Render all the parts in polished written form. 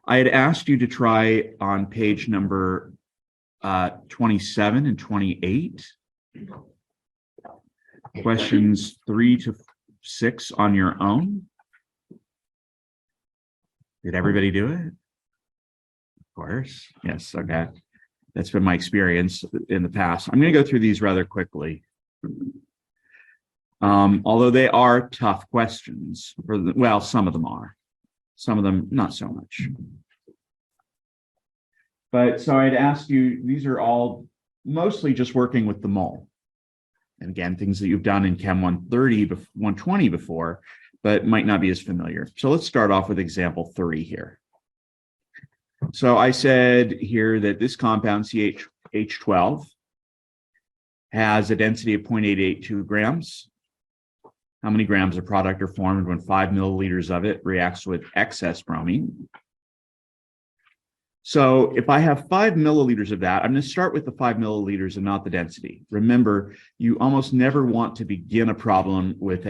I had asked you to try on page number 27 and 28. Questions 3 to 6 on your own. Did everybody do it? Of course. Yes. Okay. That's been my experience in the past. I'm going to go through these rather quickly. Although they are tough questions. Well, some of them are. Some of them not so much. But so I'd ask you, these are all mostly just working with the mole. And again, things that you've done in Chem 130, 120 before, but might not be as familiar. So let's start off with example 3 here. So I said here that this compound, CH12, has a density of 0.882 grams. How many grams of product are formed when 5 milliliters of it reacts with excess bromine? So if I have 5 milliliters of that, I'm going to start with the 5 milliliters and not the density. Remember, you almost never want to begin a problem with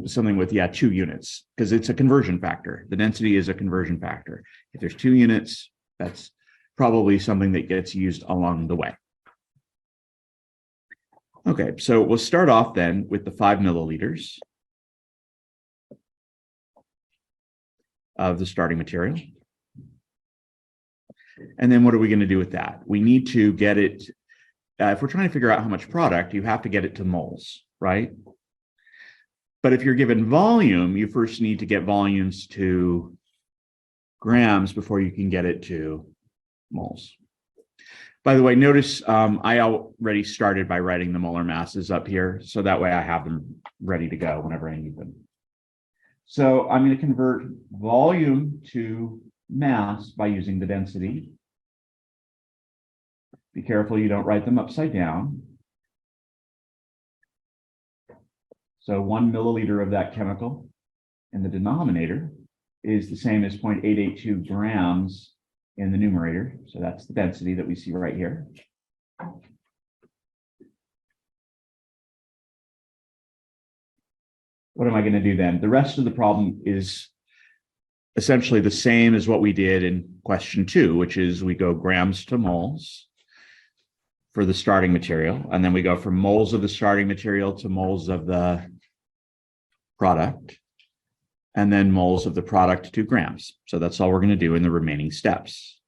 something with 2 units, because it's a conversion factor. The density is a conversion factor. If there's 2 units, that's probably something that gets used along the way. Okay, so we'll start off then with the 5 milliliters of the starting material. And then what are we going to do with that? We need to get it, if we're trying to figure out how much product, you have to get it to moles, right? But if you're given volume, you first need to get volumes to grams before you can get it to moles. By the way, notice I already started by writing the molar masses up here, so that way I have them ready to go whenever I need them. So I'm going to convert volume to mass by using the density. Be careful you don't write them upside down. So 1 milliliter of that chemical in the denominator is the same as 0.882 grams in the numerator. So that's the density that we see right here. What am I going to do then? The rest of the problem is essentially the same as what we did in question 2, which is we go grams to moles for the starting material, and then we go from moles of the starting material to moles of the product, and then moles of the product to grams. So that's all we're going to do in the remaining steps.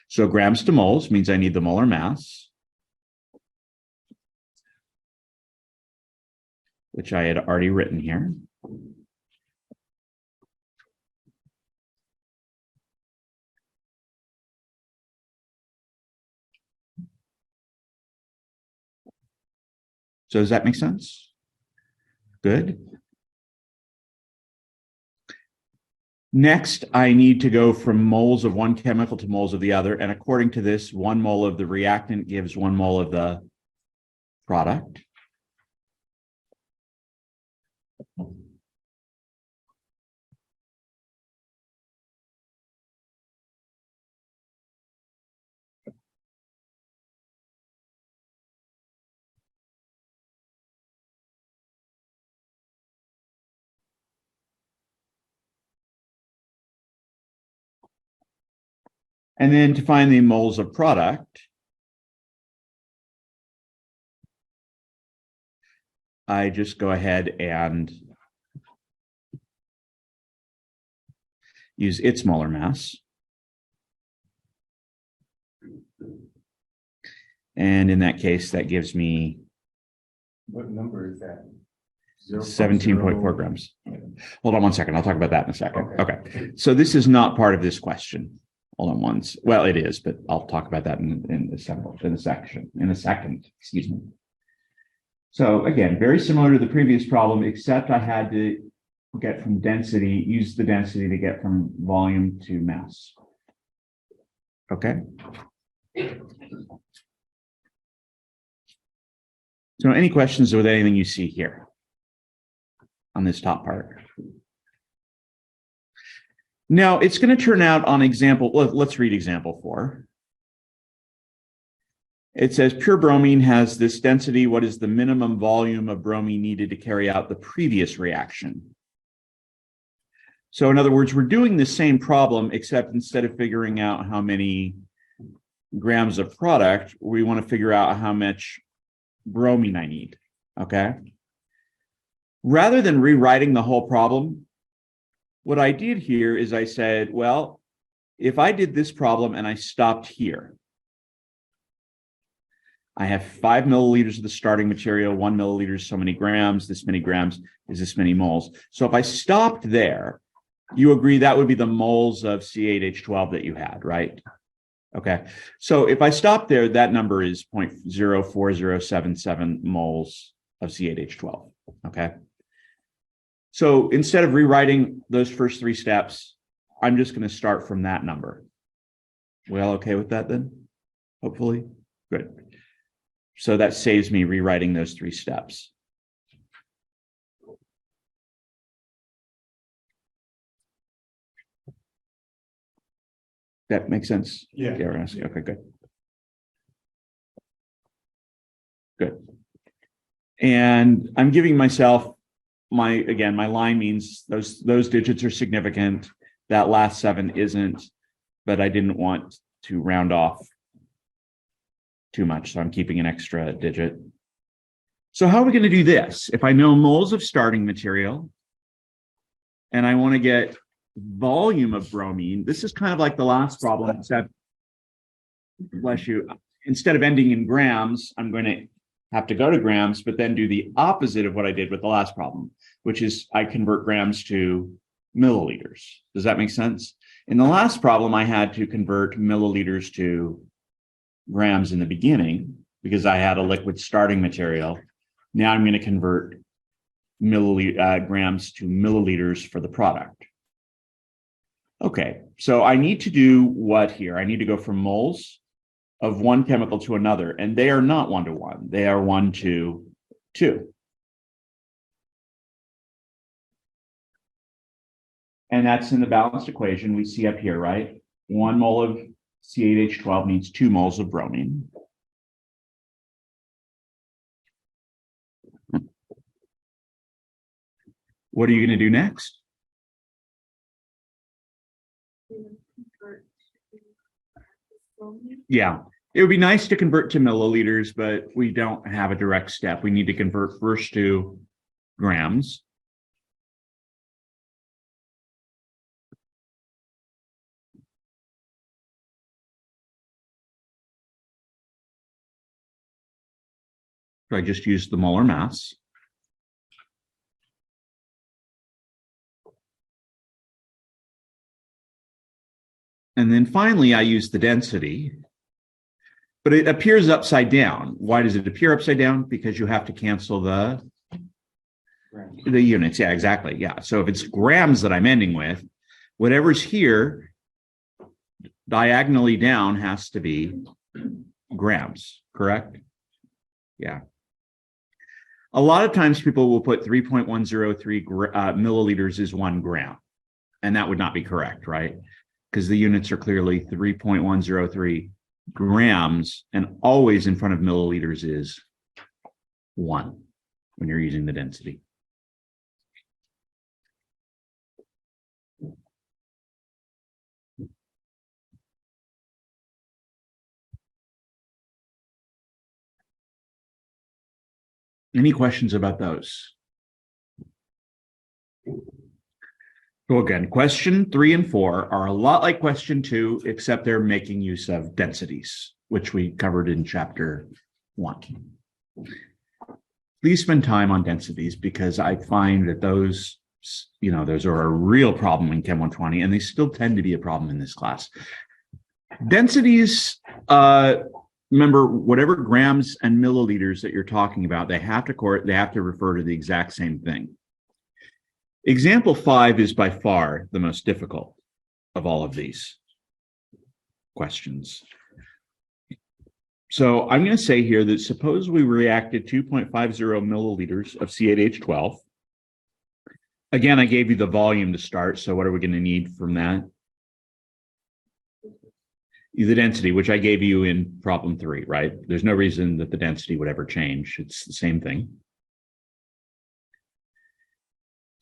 So grams to moles means I need the molar mass, which I had already written here. So does that make sense? Good. Next, I need to go from moles of one chemical to moles of the other. And according to this, 1 mole of the reactant gives 1 mole of the product. And then to find the moles of product, I just go ahead and use its molar mass. And in that case, that gives me... What number is that? 17.4 grams. Hold on one second. I'll talk about that in a second. Okay. So this is not part of this question. Hold on once. Well, it is, but I'll talk about that in a second. Excuse me. So again, very similar to the previous problem, except I had to get from density, use the density to get from volume to mass. Okay. So any questions with anything you see here on this top part? Now, it's going to turn out on example, let's read example 4. It says pure bromine has this density. What is the minimum volume of bromine needed to carry out the previous reaction? So in other words, we're doing the same problem, except instead of figuring out how many grams of product, we want to figure out how much bromine I need, okay? Rather than rewriting the whole problem, what I did here is I said, well, if I did this problem and I stopped here, I have 5 milliliters of the starting material, 1 milliliter is so many grams, this many grams is this many moles. So if I stopped there, you agree that would be the moles of C8H12 that you had, right? Okay, so if I stop there, that number is 0.04077 moles of C8H12, okay? So instead of rewriting those first 3 steps, I'm just going to start from that number. We all okay with that then? Hopefully? Good. So that saves me rewriting those 3 steps. That makes sense? Yeah. Okay, good. Good. And I'm giving myself my line means those digits are significant. That last 7 isn't, but I didn't want to round off too much, so I'm keeping an extra digit. So how are we going to do this? If I know moles of starting material and I want to get volume of bromine, this is kind of like the last problem, except, bless you, instead of ending in grams, I'm going to have to go to grams, but then do the opposite of what I did with the last problem, which is I convert grams to milliliters. Does that make sense? In the last problem, I had to convert milliliters to grams in the beginning because I had a liquid starting material. Now I'm going to convert grams to milliliters for the product. Okay, so I need to do what here? I need to go from moles of one chemical to another, and they are not 1 to 1. They are 1 to 2. And that's in the balanced equation we see up here, right? 1 mole of C8H12 needs 2 moles of bromine. What are you going to do next? Yeah, it would be nice to convert to milliliters, but we don't have a direct step. We need to convert first to grams. So I just used the molar mass. And then finally, I use the density, but it appears upside down. Why does it appear upside down? Because you have to cancel the units. Yeah, exactly. Yeah. So if it's grams that I'm ending with, whatever's here diagonally down has to be grams, correct? Yeah. A lot of times people will put 3.103 milliliters is 1 gram, and that would not be correct, right? Because the units are clearly 3.103 grams, and always in front of milliliters is 1 when you're using the density. Any questions about those? So again, question 3 and 4 are a lot like question 2, except they're making use of densities, which we covered in chapter 1. Please spend time on densities because I find that those are a real problem in Chem 120, and they still tend to be a problem in this class. Densities, remember, whatever grams and milliliters that you're talking about, they have to refer to the exact same thing. Example 5 is by far the most difficult of all of these questions. So I'm going to say here that suppose we reacted 2.50 milliliters of C8H12. Again, I gave you the volume to start, so what are we going to need from that? The density, which I gave you in problem 3, right? There's no reason that the density would ever change. It's the same thing.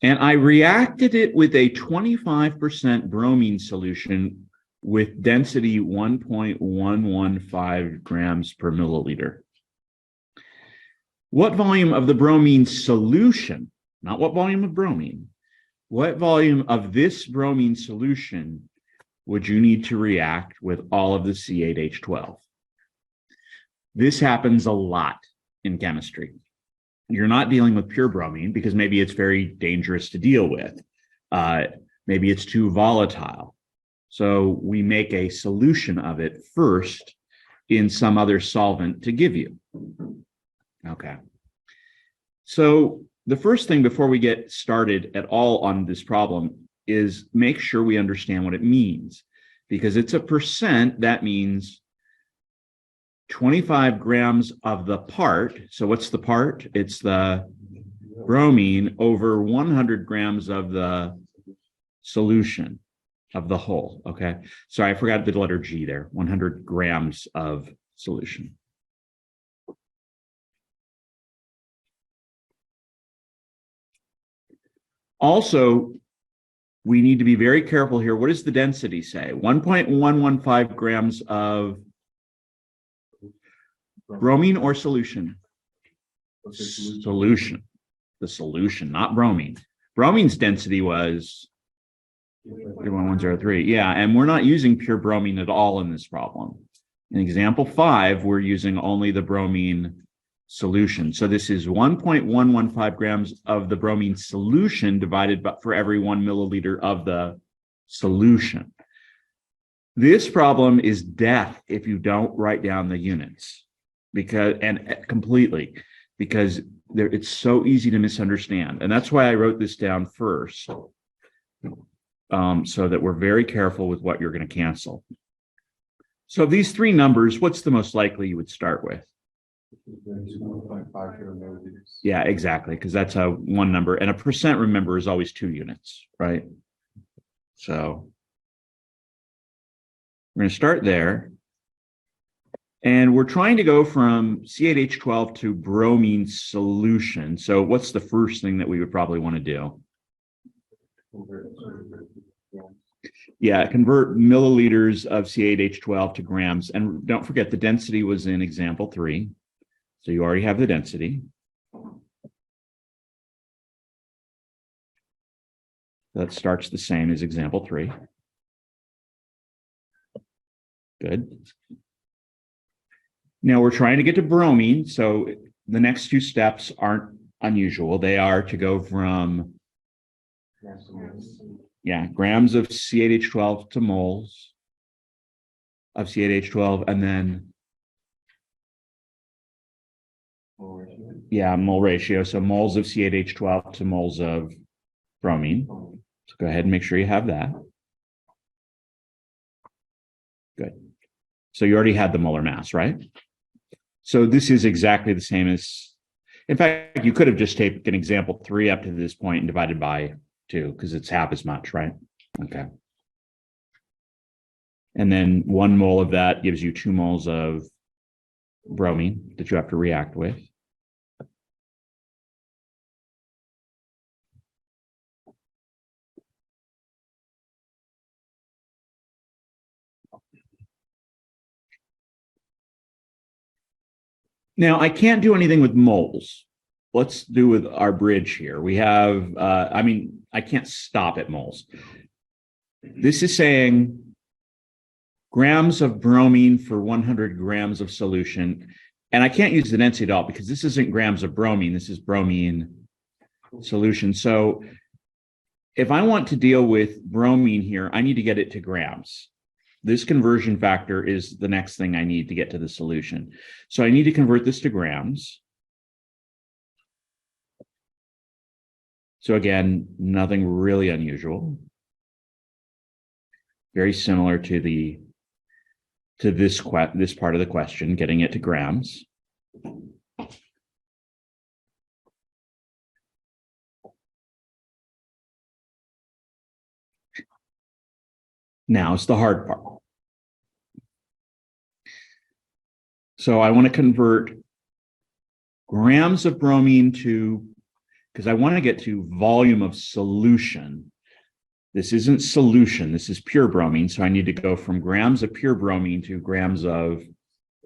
And I reacted it with a 25% bromine solution with density 1.115 grams per milliliter. What volume of the bromine solution, not what volume of bromine, what volume of this bromine solution would you need to react with all of the C8H12? This happens a lot in chemistry. You're not dealing with pure bromine because maybe it's very dangerous to deal with. Maybe it's too volatile. So we make a solution of it first in some other solvent to give you. Okay. So the first thing before we get started at all on this problem is make sure we understand what it means. Because it's a percent, that means 25 grams of the part. So what's the part? It's the bromine over 100 grams of the solution of the whole. Okay. Sorry, I forgot the letter G there. 100 grams of solution. Also, we need to be very careful here. What does the density say? 1.115 grams of bromine or solution? Solution. The solution, not bromine. Bromine's density was 1.103. Yeah, and we're not using pure bromine at all in this problem. In example 5, we're using only the bromine solution. So this is 1.115 grams of the bromine solution divided by, for every 1 milliliter of the solution. This problem is death if you don't write down the units, because it's so easy to misunderstand. And that's why I wrote this down first, so that we're very careful with what you're going to cancel. So these three numbers, what's the most likely you would start with? Yeah, exactly, because that's a one number, and a percent, remember, is always 2 units, right? So we're going to start there, and we're trying to go from C8H12 to bromine solution. So what's the first thing that we would probably want to do? Yeah, convert milliliters of C8H12 to grams, and don't forget the density was in example 3. So you already have the density. That starts the same as example 3. Good. Now we're trying to get to bromine. So the next 2 steps aren't unusual. They are to go from grams of C8H12 to moles of C8H12, and then mole ratio. So moles of C8H12 to moles of bromine. So go ahead and make sure you have that. Good. So you already had the molar mass, right? So this is exactly the same as, in fact, you could have just taken example 3 up to this point and divided by 2, because it's half as much, right? Okay. And then 1 mole of that gives you 2 moles of bromine that you have to react with. Now, I can't do anything with moles. Let's do with our bridge here. We have, I can't stop at moles. This is saying grams of bromine for 100 grams of solution. And I can't use the density at all because this isn't grams of bromine. This is bromine solution. So if I want to deal with bromine here, I need to get it to grams. This conversion factor is the next thing I need to get to the solution. So I need to convert this to grams. So again, nothing really unusual. Very similar to this part of the question, getting it to grams. Now it's the hard part. So I want to convert grams of bromine to, because I want to get to volume of solution. This isn't solution, this is pure bromine. So I need to go from grams of pure bromine to grams of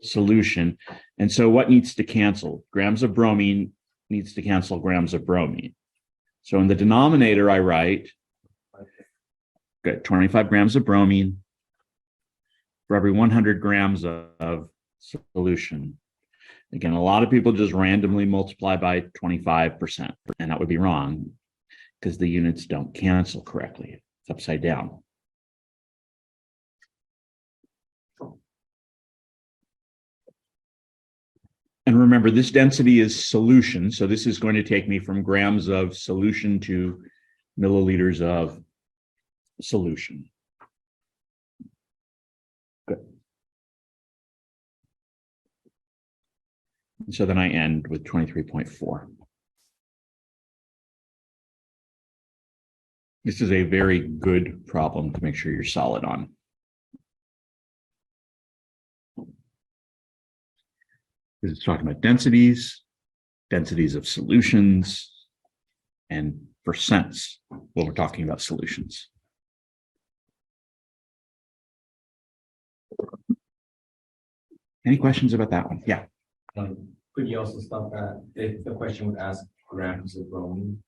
solution. And so what needs to cancel? Grams of bromine needs to cancel grams of bromine. So in the denominator, I write, good, 25 grams of bromine for every 100 grams of solution. Again, a lot of people just randomly multiply by 25%, and that would be wrong because the units don't cancel correctly. It's upside down. And remember, this density is solution. So this is going to take me from grams of solution to milliliters of solution. Good. And so then I end with 23.4. This is a very good problem to make sure you're solid on. This is talking about densities, densities of solutions, and percents when we're talking about solutions. Any questions about that one? Yeah. Could you also stop at, if the question would ask grams of bromine,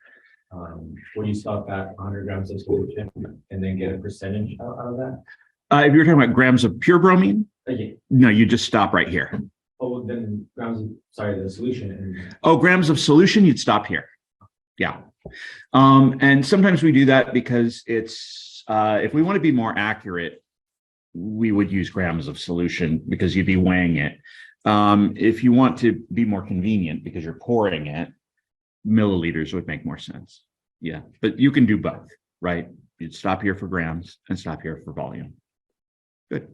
would you stop at 100 grams of solution and then get a percentage out of that? If you're talking about grams of pure bromine, Yeah. no, you just stop right here. Oh, then grams of, sorry, the solution. And Oh, grams of solution, you'd stop here. Yeah. And sometimes we do that because it's, if we want to be more accurate, we would use grams of solution because you'd be weighing it. If you want to be more convenient because you're pouring it, milliliters would make more sense. Yeah, but you can do both, right? You'd stop here for grams and stop here for volume. Good.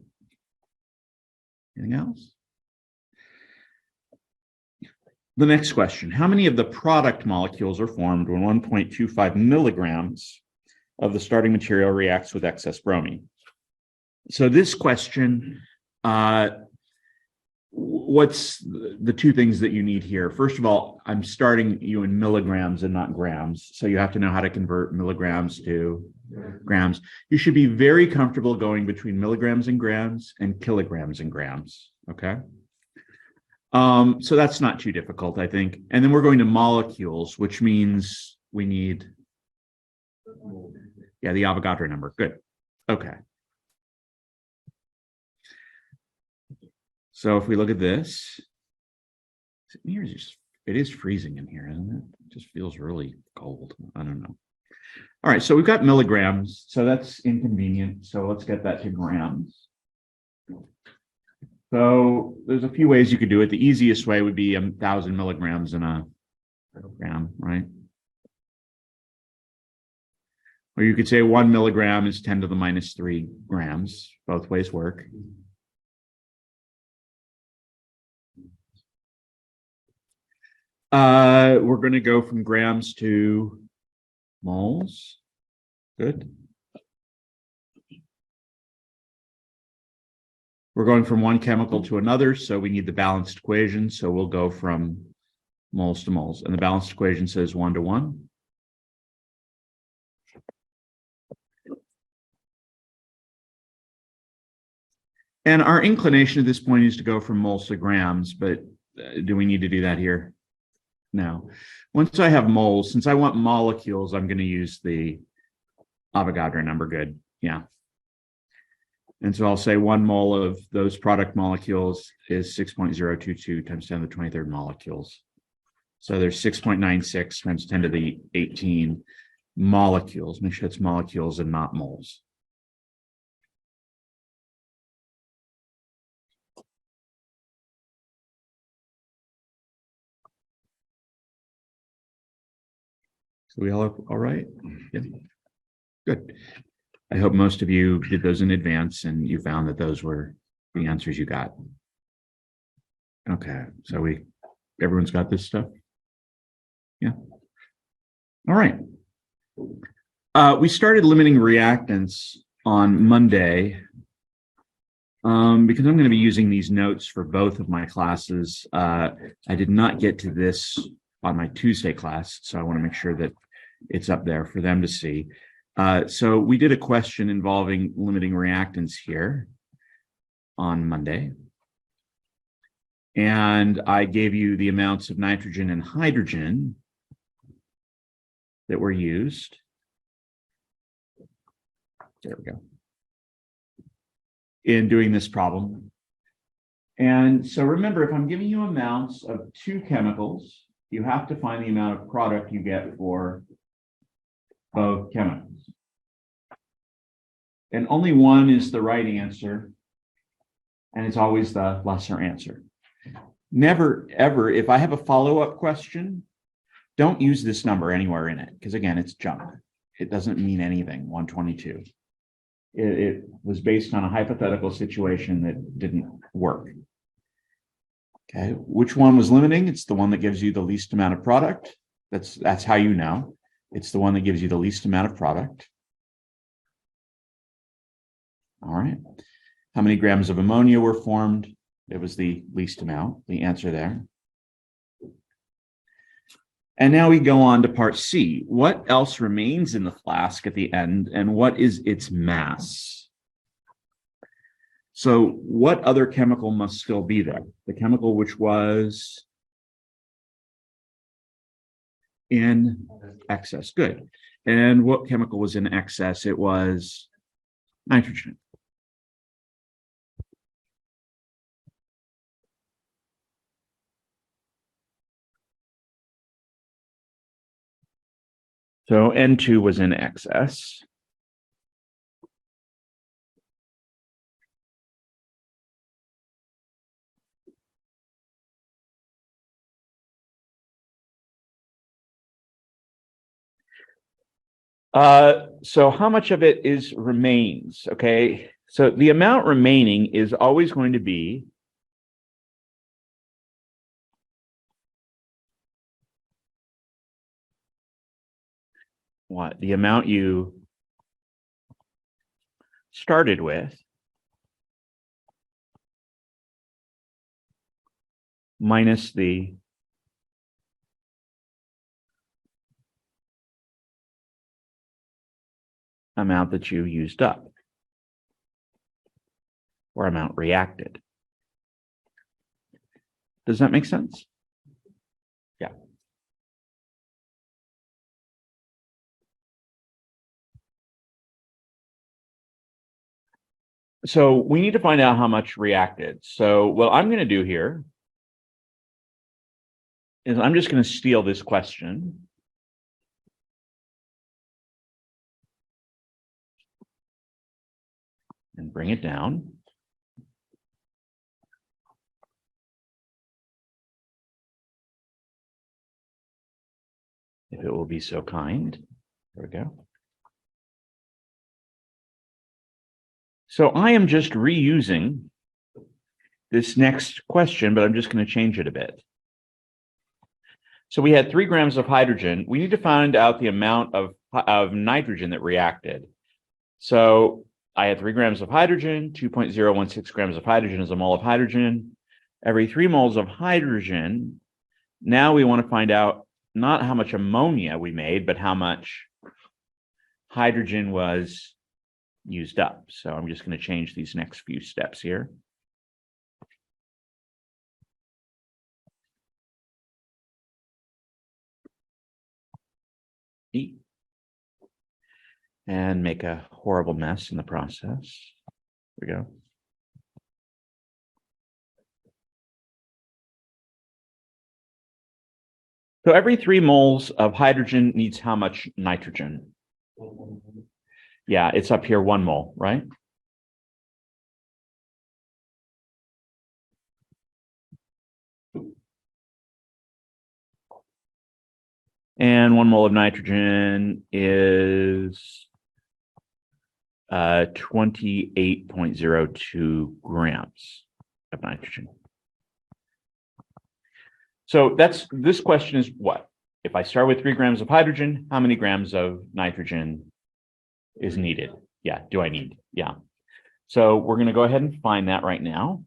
Anything else? The next question, how many of the product molecules are formed when 1.25 milligrams of the starting material reacts with excess bromine? So this question, what's the two things that you need here? First of all, I'm starting you in milligrams and not grams. So you have to know how to convert milligrams to grams. You should be very comfortable going between milligrams and grams and kilograms and grams, okay? So that's not too difficult, I think. And then we're going to molecules, which means we need, yeah, the Avogadro number. Good. Okay. So if we look at this, it is freezing in here, isn't it? It just feels really cold. I don't know. All right, so we've got milligrams, so that's inconvenient. So let's get that to grams. So there's a few ways you could do it. The easiest way would be 1,000 milligrams in a gram, right? Or you could say 1 milligram is 10 to the minus 3 grams. Both ways work. We're going to go from grams to moles. Good. We're going from one chemical to another, so we need the balanced equation. So we'll go from moles to moles. And the balanced equation says 1 to 1. And our inclination at this point is to go from moles to grams, but do we need to do that here? No. Once I have moles, since I want molecules, I'm going to use the Avogadro number. Good. Yeah. And so I'll say 1 mole of those product molecules is 6.022 times 10 to the 23rd molecules. So there's 6.96 times 10 to the 18 molecules. Make sure it's molecules and not moles. So we all right? Yeah. Good. I hope most of you did those in advance and you found that those were the answers you got. Okay, so everyone's got this stuff? Yeah. All right. We started limiting reactants on Monday because I'm going to be using these notes for both of my classes. I did not get to this on my Tuesday class, so I want to make sure that it's up there for them to see. So we did a question involving limiting reactants here on Monday. And I gave you the amounts of nitrogen and hydrogen that were used. There we go. In doing this problem. And so remember, if I'm giving you amounts of two chemicals, you have to find the amount of product you get for both chemicals. And only one is the right answer, and it's always the lesser answer. Never, ever, if I have a follow-up question, don't use this number anywhere in it, because again, it's junk. It doesn't mean anything, 122. It was based on a hypothetical situation that didn't work. Okay, which one was limiting? It's the one that gives you the least amount of product. That's how you know. It's the one that gives you the least amount of product. All right. How many grams of ammonia were formed? It was the least amount, the answer there. And now we go on to part C. What else remains in the flask at the end, and what is its mass? So what other chemical must still be there? The chemical which was in excess. Good. And what chemical was in excess? It was nitrogen. So N2 was in excess. So how much of it remains? Okay, so the amount remaining is always going to be what? The amount you started with minus the amount that you used up, or amount reacted. Does that make sense? Yeah. So we need to find out how much reacted. So what I'm going to do here is I'm just going to steal this question. And bring it down. If it will be so kind. There we go. So I am just reusing this next question, but I'm just going to change it a bit. So we had 3 grams of hydrogen. We need to find out the amount of nitrogen that reacted. So I had 3 grams of hydrogen, 2.016 grams of hydrogen is a mole of hydrogen. Every 3 moles of hydrogen, now we want to find out not how much ammonia we made, but how much hydrogen was used up. So I'm just going to change these next few steps here. And make a horrible mess in the process. There we go. So every 3 moles of hydrogen needs how much nitrogen? Yeah, it's up here, 1 mole, right? And 1 mole of nitrogen is 28.02 grams of nitrogen. So this question is what? If I start with 3 grams of hydrogen, how many grams of nitrogen is needed? Yeah, do I need? Yeah. So we're going to go ahead and find that right now.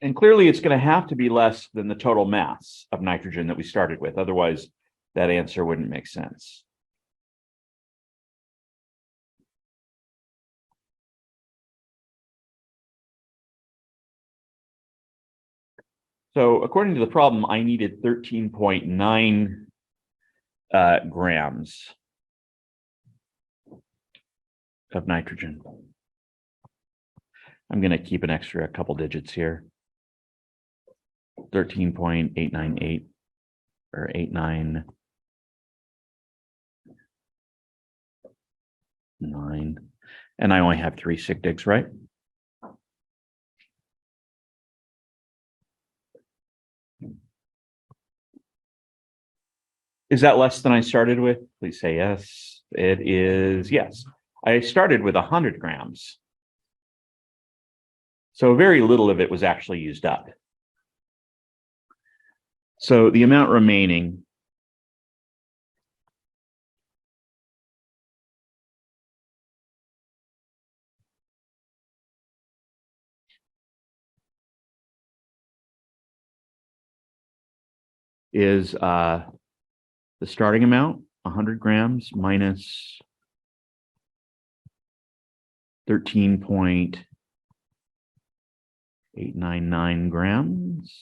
And clearly it's going to have to be less than the total mass of nitrogen that we started with. Otherwise, that answer wouldn't make sense. So according to the problem, I needed 13.9 grams of nitrogen. I'm going to keep an extra couple digits here. 13.898 or 899. And I only have 3 sig digs, right? Is that less than I started with? Please say yes. It is, yes. I started with 100 grams. So very little of it was actually used up. So the amount remaining is the starting amount, 100 grams minus 13.899 grams.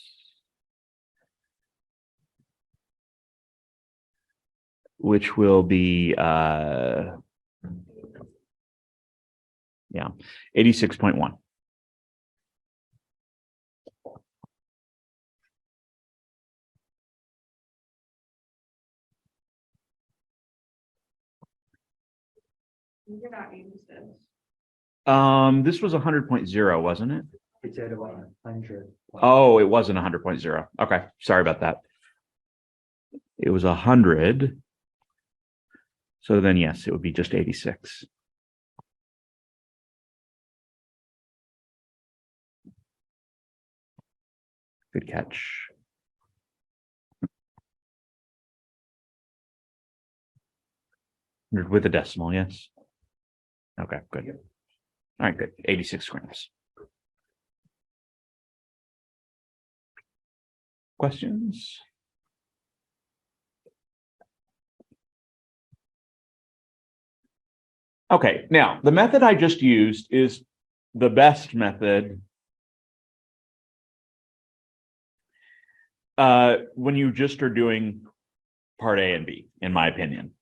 Which will be, 86.1. You're not using this. This was 100.0, wasn't it? It's at about 100. Oh, it wasn't 100.0. Okay, sorry about that. It was 100. So then, yes, it would be just 86. Good catch. With a decimal, yes. Okay, good. All right, good. 86 grams. Questions? Okay, now the method I just used is the best method when you just are doing part A and B, in my opinion.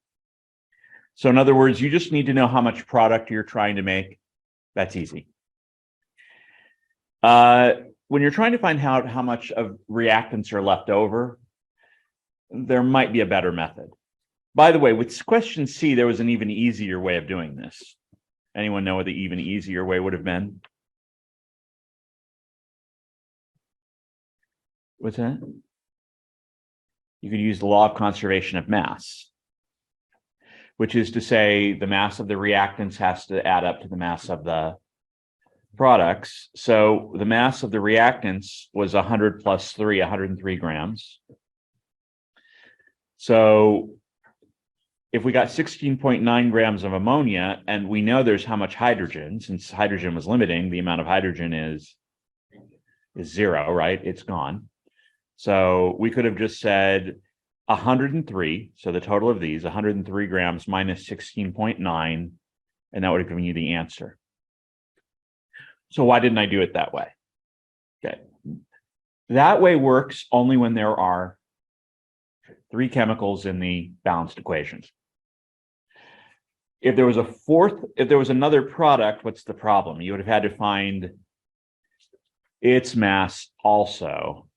So in other words, you just need to know how much product you're trying to make. That's easy. When you're trying to find out how much of reactants are left over, there might be a better method. By the way, with question C, there was an even easier way of doing this. Anyone know what the even easier way would have been? What's that? You could use the law of conservation of mass, which is to say the mass of the reactants has to add up to the mass of the products. So the mass of the reactants was 100 plus 3, 103 grams. So if we got 16.9 grams of ammonia, and we know there's how much hydrogen, since hydrogen was limiting, the amount of hydrogen is 0, right? It's gone. So we could have just said 103. So the total of these, 103 grams minus 16.9, and that would have given you the answer. So why didn't I do it that way? Okay. That way works only when there are 3 chemicals in the balanced equations. If there was a fourth, if there was another product, what's the problem? You would have had to find its mass also.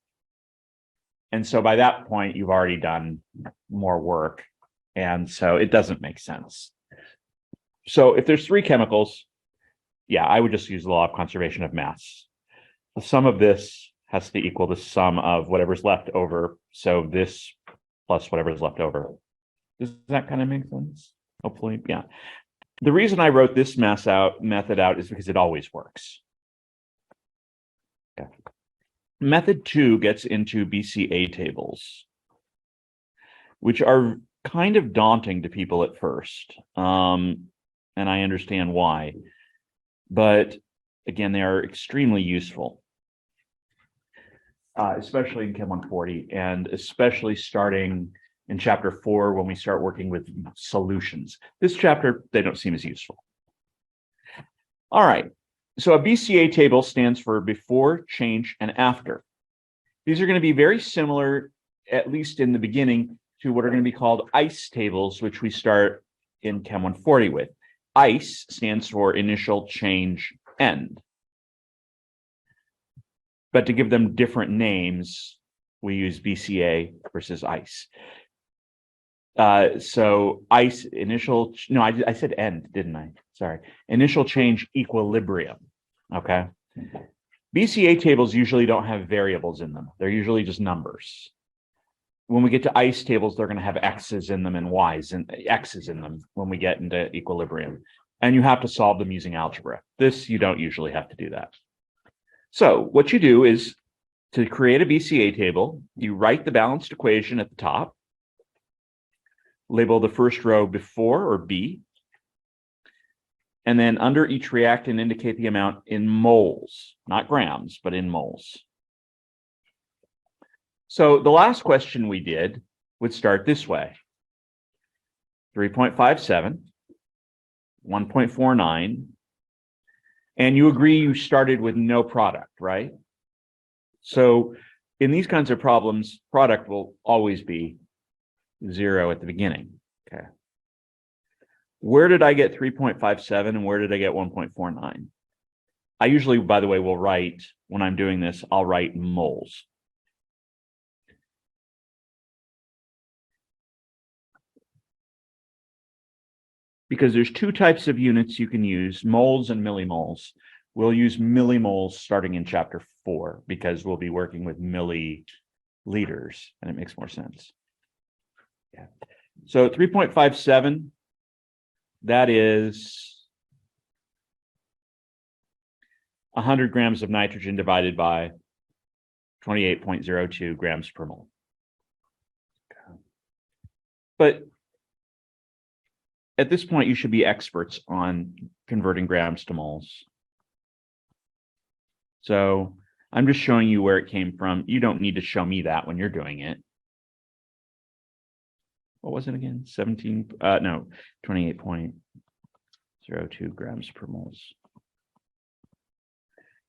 And so by that point, you've already done more work. And so it doesn't make sense. So if there's 3 chemicals, yeah, I would just use the law of conservation of mass. The sum of this has to equal the sum of whatever's left over. So this plus whatever's left over. Does that kind of make sense? Hopefully, yeah. The reason I wrote this method out is because it always works. Okay. Method 2 gets into BCA tables, which are kind of daunting to people at first. And I understand why. But again, they are extremely useful. especially in Chem 140, and especially starting in chapter 4 when we start working with solutions. This chapter, they don't seem as useful. All right, so a BCA table stands for before, change, and after. These are going to be very similar, at least in the beginning, to what are going to be called ICE tables, which we start in Chem 140 with. ICE stands for initial, change, end. But to give them different names, we use BCA versus ICE. So ICE initial, no, I said end, didn't I? Sorry. Initial change equilibrium, okay? BCA tables usually don't have variables in them. They're usually just numbers. When we get to ICE tables, they're going to have X's in them and Y's and X's in them when we get into equilibrium. And you have to solve them using algebra. This, you don't usually have to do that. So what you do is to create a BCA table, you write the balanced equation at the top, label the first row before or B, and then under each reactant indicate the amount in moles, not grams, but in moles. So the last question we did would start this way. 3.57, 1.49, and you agree you started with no product, right? So in these kinds of problems, product will always be 0 at the beginning. Okay. Where did I get 3.57 and where did I get 1.49? I usually, by the way, will write, when I'm doing this, I'll write moles. Because there's two types of units you can use, moles and millimoles. We'll use millimoles starting in chapter 4 because we'll be working with milliliters and it makes more sense. Yeah. So 3.57, that is 100 grams of nitrogen divided by 28.02 grams per mole. But at this point, you should be experts on converting grams to moles. So I'm just showing you where it came from. You don't need to show me that when you're doing it. What was it again? 28.02 grams per moles.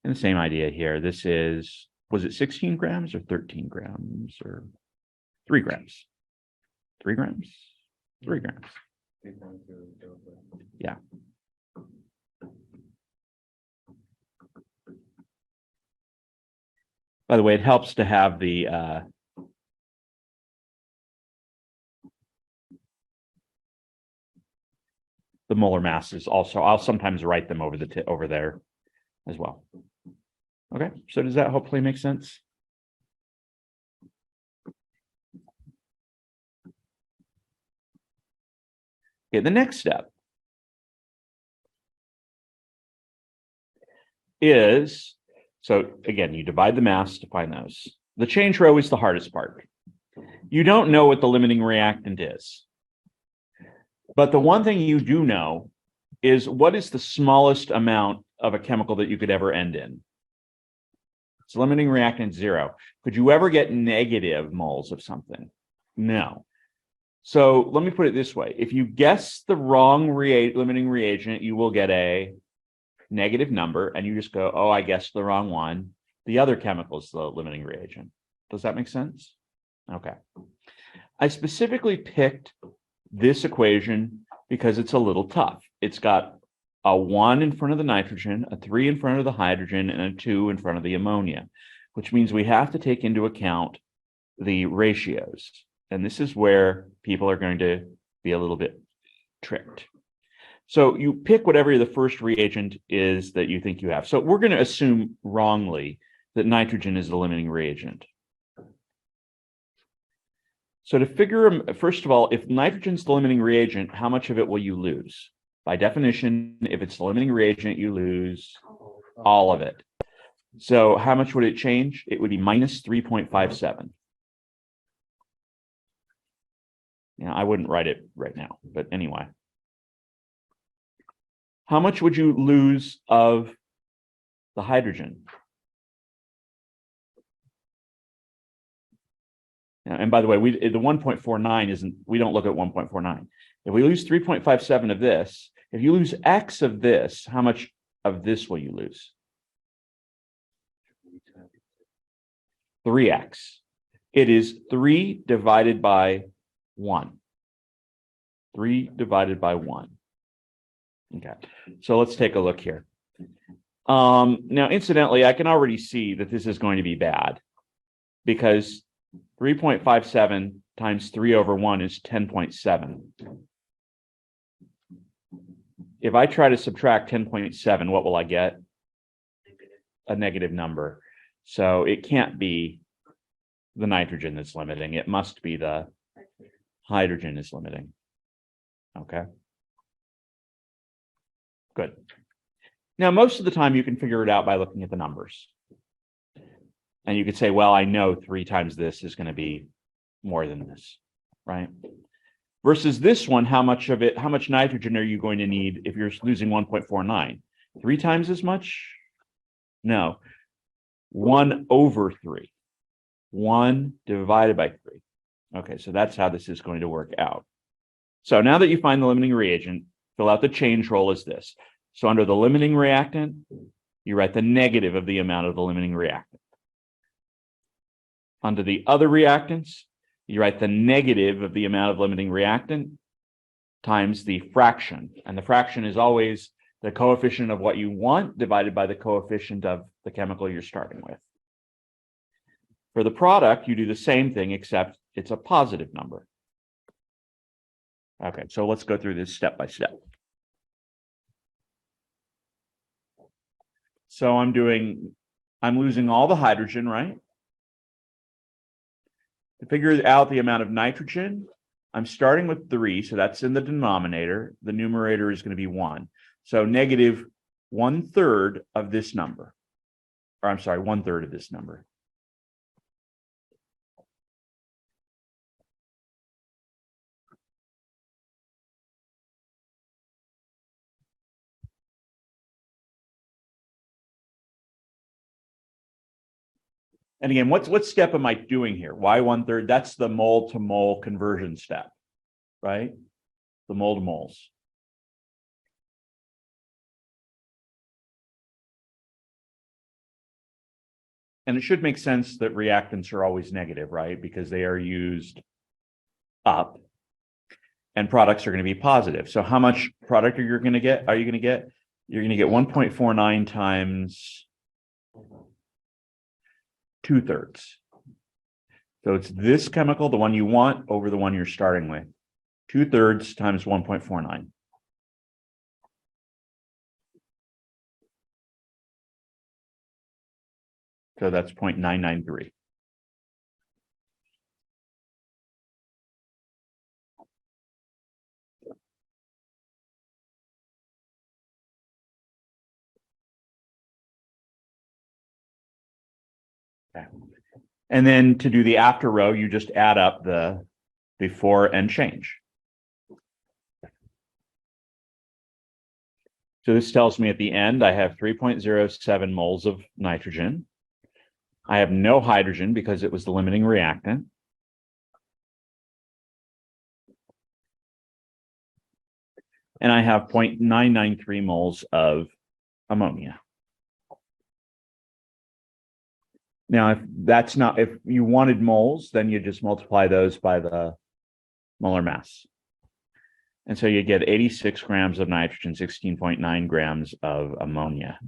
And the same idea here. This is, was it 16 grams or 13 grams or 3 grams? 3 grams? 3 grams. Yeah. By the way, it helps to have the molar masses also. I'll sometimes write them over there as well. Okay, so does that hopefully make sense? Okay, the next step is, so again, you divide the mass to find those. The change row is the hardest part. You don't know what the limiting reactant is. But the one thing you do know is what is the smallest amount of a chemical that you could ever end in? It's limiting reactant 0. Could you ever get negative moles of something? No. So let me put it this way. If you guess the wrong limiting reagent, you will get a negative number and you just go, oh, I guessed the wrong one. The other chemical is the limiting reagent. Does that make sense? Okay. I specifically picked this equation because it's a little tough. It's got a 1 in front of the nitrogen, a 3 in front of the hydrogen, and a 2 in front of the ammonia, which means we have to take into account the ratios. And this is where people are going to be a little bit tricked. So you pick whatever the first reagent is that you think you have. So we're going to assume wrongly that nitrogen is the limiting reagent. So to figure, first of all, if nitrogen's the limiting reagent, how much of it will you lose? By definition, if it's the limiting reagent, you lose all of it. So how much would it change? It would be minus 3.57. Yeah, I wouldn't write it right now, but anyway. How much would you lose of the hydrogen? And by the way, the 1.49 isn't, we don't look at 1.49. If we lose 3.57 of this, if you lose X of this, how much of this will you lose? 3X. It is 3 divided by 1. 3 divided by 1. Okay, so let's take a look here. Now, incidentally, I can already see that this is going to be bad because 3.57 times 3 over 1 is 10.7. If I try to subtract 10.7, what will I get? A negative number. So it can't be the nitrogen that's limiting. It must be the hydrogen is limiting. Okay. Good. Now, most of the time you can figure it out by looking at the numbers. And you could say, well, I know 3 times this is going to be more than this, right? Versus this one, how much nitrogen are you going to need if you're losing 1.49? 3 times as much? No. 1 over 3. 1 divided by 3. Okay, so that's how this is going to work out. So now that you find the limiting reagent, fill out the change rule as this. So under the limiting reactant, you write the negative of the amount of the limiting reactant. Under the other reactants, you write the negative of the amount of limiting reactant times the fraction. And the fraction is always the coefficient of what you want divided by the coefficient of the chemical you're starting with. For the product, you do the same thing, except it's a positive number. Okay, so let's go through this step by step. So I'm losing all the hydrogen, right? To figure out the amount of nitrogen, I'm starting with 3, so that's in the denominator. The numerator is going to be 1. So negative 1/3 of this number. Or I'm sorry, 1/3 of this number. And again, what step am I doing here? Why 1/3? That's the mole to mole conversion step, right? The mole to moles. And it should make sense that reactants are always negative, right? Because they are used up and products are going to be positive. So how much product are you going to get? You're going to get 1.49 times 2/3. So it's this chemical, the one you want, over the one you're starting with. 2/3 times 1.49. So that's 0.993. Okay. And then to do the after row, you just add up the before and change. So this tells me at the end, I have 3.07 moles of nitrogen. I have no hydrogen because it was the limiting reactant. And I have 0.993 moles of ammonia. Now, if you wanted moles, then you just multiply those by the molar mass. And so you get 86 grams of nitrogen, 16.9 grams of ammonia,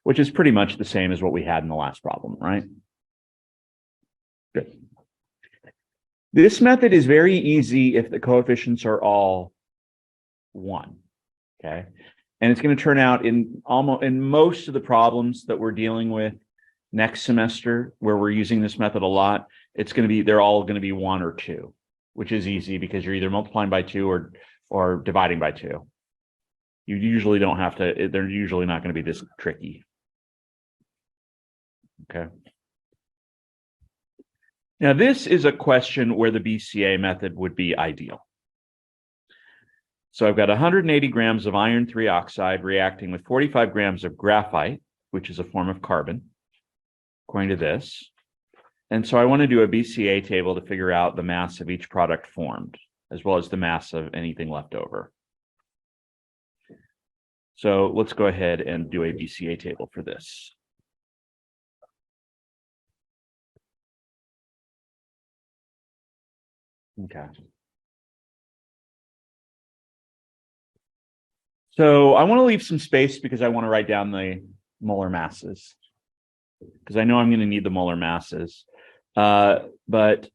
which is pretty much the same as what we had in the last problem, right? Good. This method is very easy if the coefficients are all 1, okay? And it's going to turn out in most of the problems that we're dealing with next semester, where we're using this method a lot, they're all going to be 1 or 2, which is easy because you're either multiplying by 2 or dividing by 2. You usually don't have to, they're usually not going to be this tricky. Okay. Now, this is a question where the BCA method would be ideal. So I've got 180 grams of iron 3 oxide reacting with 45 grams of graphite, which is a form of carbon, according to this. And so I want to do a BCA table to figure out the mass of each product formed, as well as the mass of anything left over. So let's go ahead and do a BCA table for this. Okay. So I want to leave some space because I want to write down the molar masses, because I know I'm going to need the molar masses. But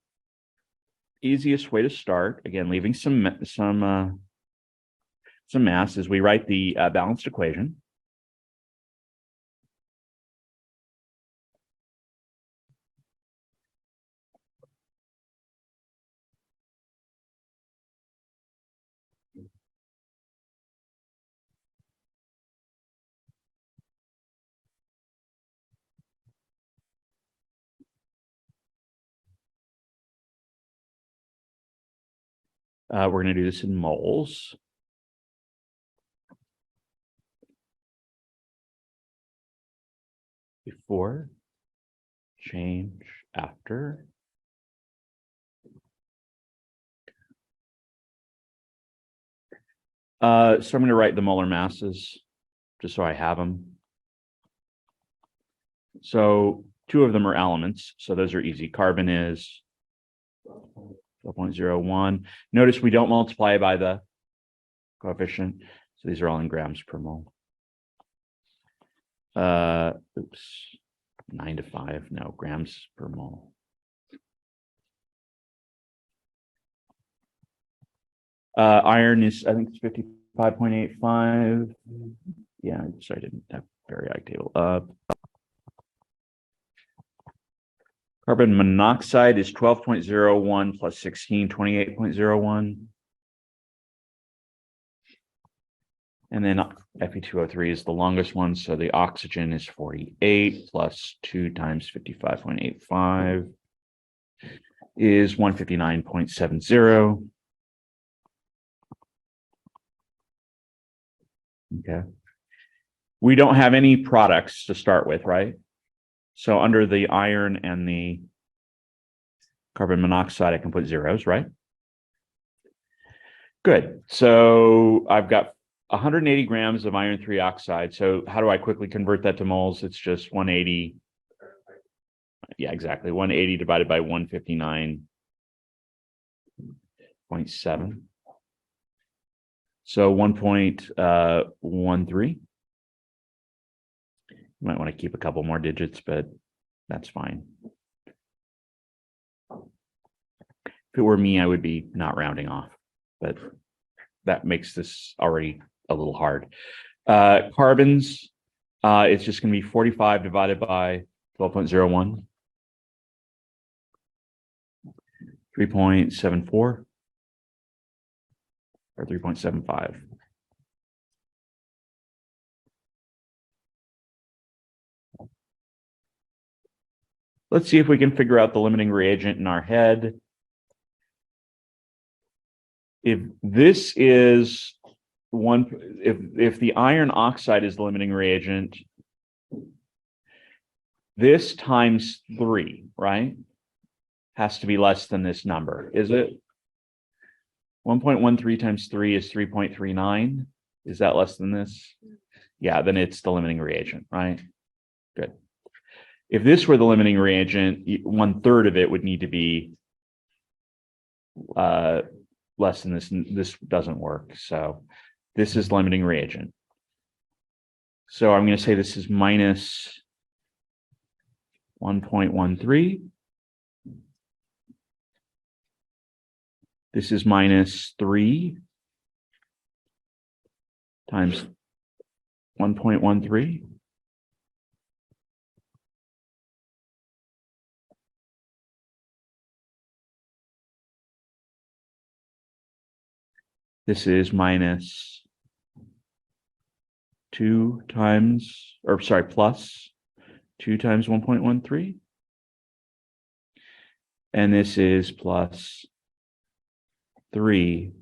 easiest way to start, again, leaving some mass, is we write the balanced equation. We're going to do this in moles. Before, change after. So I'm going to write the molar masses just so I have them. So 2 of them are elements, so those are easy. Carbon is 12.01. Notice we don't multiply by the coefficient, so these are all in grams per mole. 9 to 5, no, grams per mole. Iron is, I think it's 55.85. Yeah, sorry, I didn't have periodic table. Carbon monoxide is 12.01 plus 16, 28.01. And then Fe2O3 is the longest one, so the oxygen is 48 plus 2 times 55.85 is 159.70. Okay. We don't have any products to start with, right? So under the iron and the carbon monoxide, I can put zeros, right? Good. So I've got 180 grams of iron 3 oxide. So how do I quickly convert that to moles? It's just 180. Yeah, exactly. 180 divided by 159.7. So 1.13. You might want to keep a couple more digits, but that's fine. If it were me, I would be not rounding off, but that makes this already a little hard. Carbons, it's just going to be 45 divided by 12.01. 3.74 or 3.75. Let's see if we can figure out the limiting reagent in our head. If this is if the iron oxide is the limiting reagent, this times 3, right, has to be less than this number, is it? 1.13 times 3 is 3.39. Is that less than this? Yeah, then it's the limiting reagent, right? Good. If this were the limiting reagent, 1/3 of it would need to be less than this. This doesn't work. So this is limiting reagent. So I'm going to say this is minus 1.13. This is minus 3 times 1.13. This is minus 2 times, or sorry, plus 2 times 1.13. And this is plus 3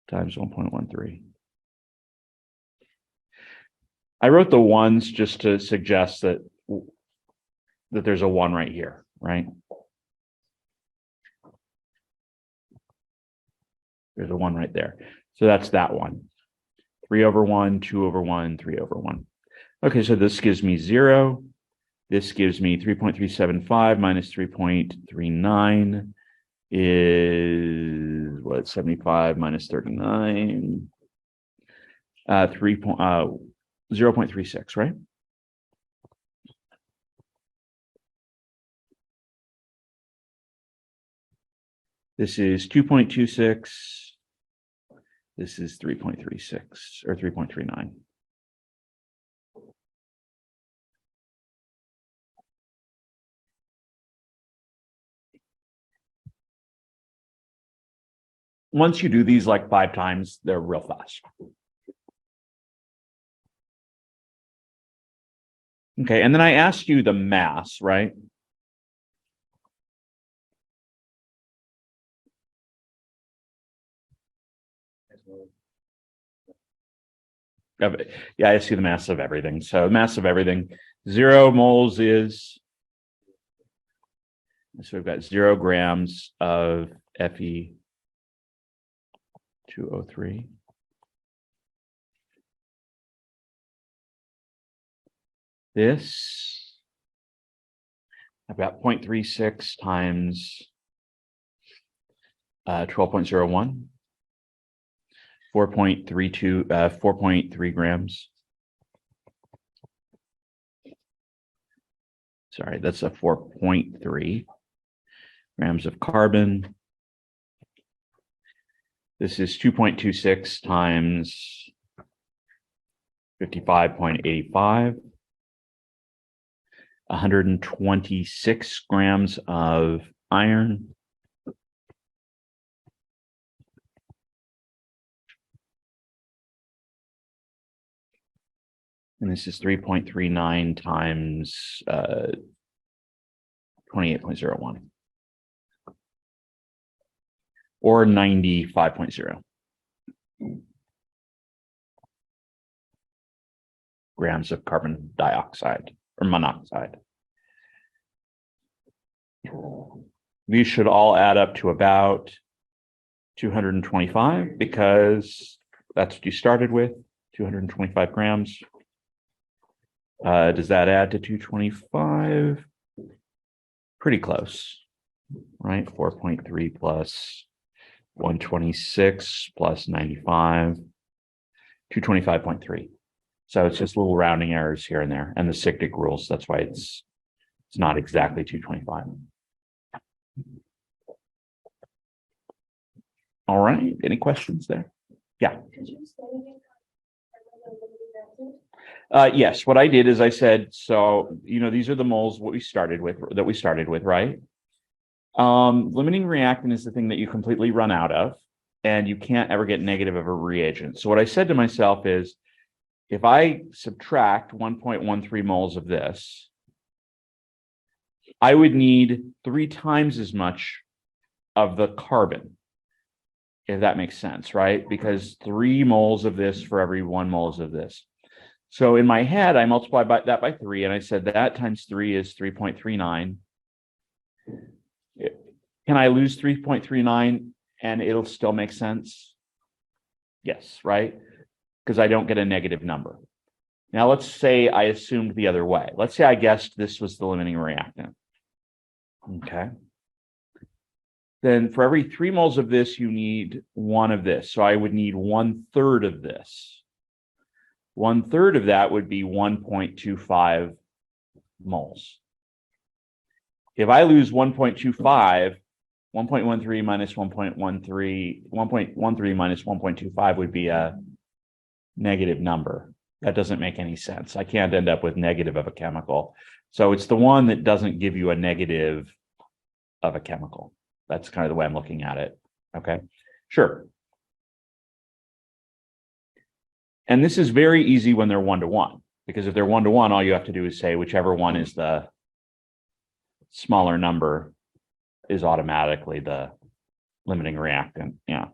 times 1.13. I wrote the ones just to suggest that that there's a 1 right here, right? There's a 1 right there. So that's that one. 3 over 1, 2 over 1, 3 over 1. Okay, so this gives me 0. This gives me 3.375 minus 3.39 is what? 75 minus 39. 0.36, right? This is 2.26. This is 3.36 or 3.39. Once you do these like 5 times, they're real fast. Okay, and then I asked you the mass, right? Yeah, I see the mass of everything. So the mass of everything, 0 moles is, so we've got 0 grams of Fe 2O3. This, I've got 0.36 times 12.01. 4.32, 4.3 grams. Sorry, that's a 4.3 grams of carbon. This is 2.26 times 55.85. 126 grams of iron. And this is 3.39 times 28.01. Or 95.0 grams of carbon dioxide or monoxide. These should all add up to about 225 because that's what you started with, 225 grams. Does that add to 225? Pretty close, right? 4.3 plus 126 plus 95, 225.3. So it's just little rounding errors here and there, and the cyclic rules. That's why it's not exactly 225. All right. Any questions there? Yeah. Yes. What I did is I said, so these are the moles we started with, right? Limiting reactant is the thing that you completely run out of, and you can't ever get negative of a reagent. So what I said to myself is, if I subtract 1.13 moles of this, I would need 3 times as much of the carbon, if that makes sense, right? Because 3 moles of this for every 1 moles of this. So in my head, I multiplied that by 3, and I said that times 3 is 3.39. Can I lose 3.39 and it'll still make sense? Yes, right? Because I don't get a negative number. Now, let's say I assumed the other way. Let's say I guessed this was the limiting reactant. Okay. Then for every 3 moles of this, you need 1 of this. So I would need 1/3 of this. 1/3 of that would be 1.25 moles. If I lose 1.25, 1.13 minus 1.13 minus 1.25 would be a negative number. That doesn't make any sense. I can't end up with negative of a chemical. So it's the one that doesn't give you a negative of a chemical. That's kind of the way I'm looking at it. Okay, sure. And this is very easy when they're 1-to-1, because if they're 1-to-1, all you have to do is say whichever one is the smaller number is automatically the limiting reactant. Yeah.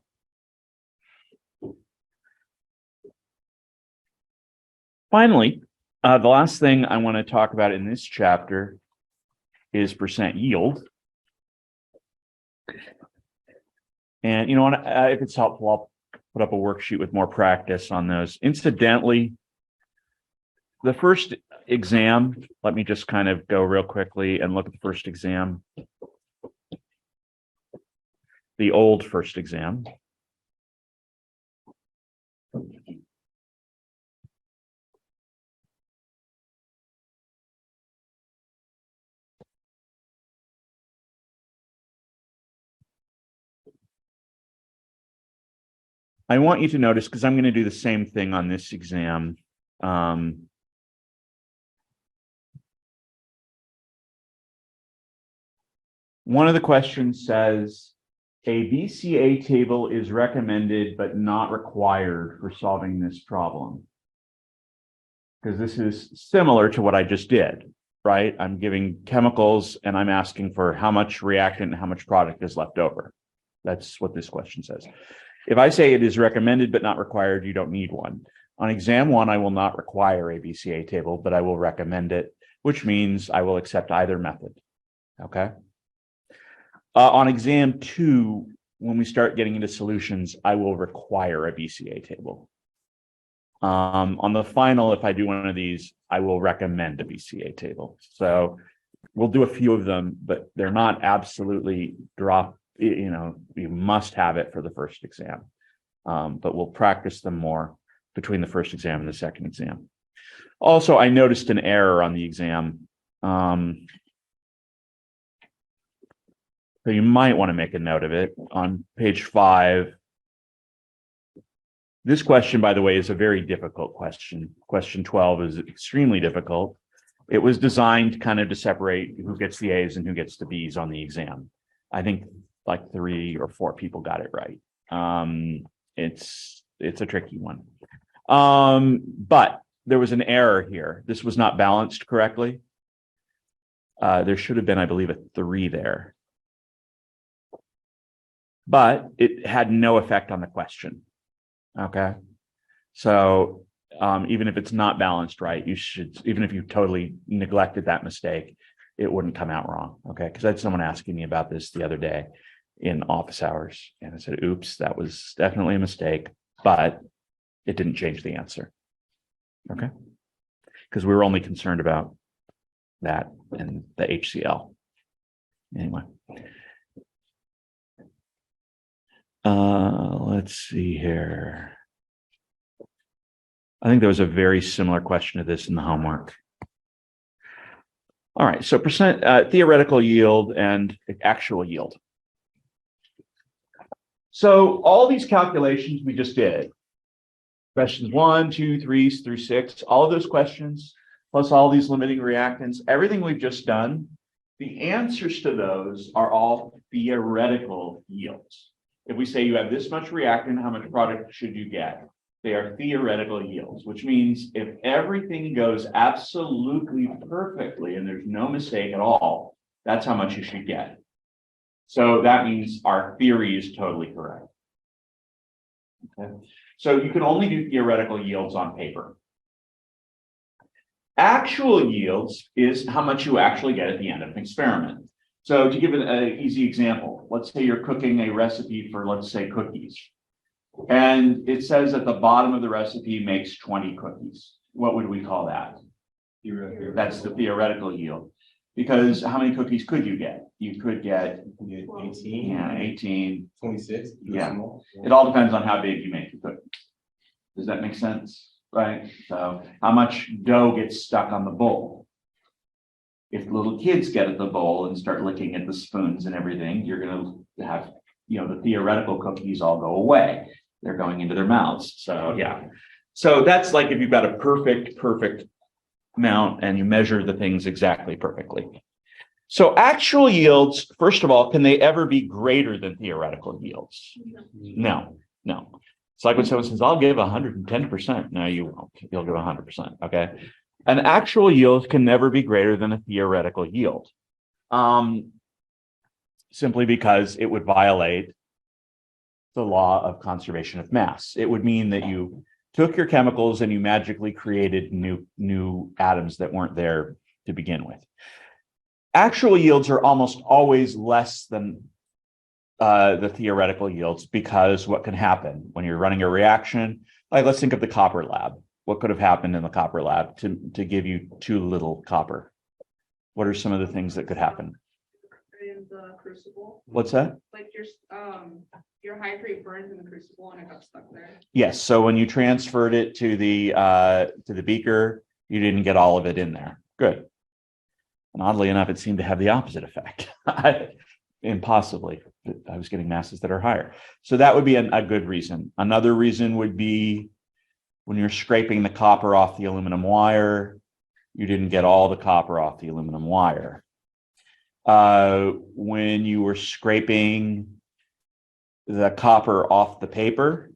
Finally, the last thing I want to talk about in this chapter is percent yield. And you know what, if it's helpful, I'll put up a worksheet with more practice on those. Incidentally, the first exam, let me just kind of go real quickly and look at the first exam. The old first exam. I want you to notice, because I'm going to do the same thing on this exam. One of the questions says, a BCA table is recommended but not required for solving this problem. Because this is similar to what I just did, right? I'm giving chemicals and I'm asking for how much reactant and how much product is left over. That's what this question says. If I say it is recommended but not required, you don't need one. On exam 1, I will not require a BCA table, but I will recommend it, which means I will accept either method. Okay. On exam 2, when we start getting into solutions, I will require a BCA table. On the final, if I do one of these, I will recommend a BCA table. So we'll do a few of them, but they're not absolutely you must have it for the first exam. But we'll practice them more between the first exam and the second exam. Also, I noticed an error on the exam. So you might want to make a note of it on page 5. This question, by the way, is a very difficult question. Question 12 is extremely difficult. It was designed kind of to separate who gets the A's and who gets the B's on the exam. I think like 3 or 4 people got it right. It's a tricky one. But there was an error here. This was not balanced correctly. There should have been, I believe, a 3 there. But it had no effect on the question. Okay. So even if it's not balanced right, you should, even if you totally neglected that mistake, it wouldn't come out wrong. Okay. Because I had someone asking me about this the other day in office hours. And I said, oops, that was definitely a mistake, but it didn't change the answer. Okay. Because we were only concerned about that and the HCl. Anyway. Let's see here. I think there was a very similar question to this in the homework. All right, so percent theoretical yield and actual yield. So all these calculations we just did, questions 1, 2, 3 through 6, all of those questions, plus all these limiting reactants, everything we've just done, the answers to those are all theoretical yields. If we say you have this much reactant, how much product should you get? They are theoretical yields, which means if everything goes absolutely perfectly and there's no mistake at all, that's how much you should get. So that means our theory is totally correct. Okay. So you can only do theoretical yields on paper. Actual yields is how much you actually get at the end of an experiment. So to give an easy example, let's say you're cooking a recipe for, let's say, cookies. And it says at the bottom of the recipe makes 20 cookies. What would we call that? That's the theoretical yield. Because how many cookies could you get? You could get 18. Yeah, 18. 26. Yeah. It all depends on how big you make the cookie. Does that make sense? Right? So how much dough gets stuck on the bowl? If little kids get at the bowl and start licking at the spoons and everything, you're going to have, the theoretical cookies all go away. They're going into their mouths. So yeah. So that's like if you've got a perfect amount and you measure the things exactly perfectly. So actual yields, first of all, can they ever be greater than theoretical yields? No. It's like when someone says, I'll give 110%. No, you won't. You'll give 100%. Okay. An actual yield can never be greater than a theoretical yield. Simply because it would violate the law of conservation of mass. It would mean that you took your chemicals and you magically created new atoms that weren't there to begin with. Actual yields are almost always less than the theoretical yields, because what can happen when you're running a reaction, like let's think of the copper lab. What could have happened in the copper lab to give you too little copper? What are some of the things that could happen? In the crucible, What's that? like your hydrate burns in the crucible and it got stuck there. Yes. So when you transferred it to the beaker, you didn't get all of it in there. Good. And oddly enough, it seemed to have the opposite effect. Impossibly, I was getting masses that are higher. So that would be a good reason. Another reason would be when you're scraping the copper off the aluminum wire, you didn't get all the copper off the aluminum wire. When you were scraping the copper off the paper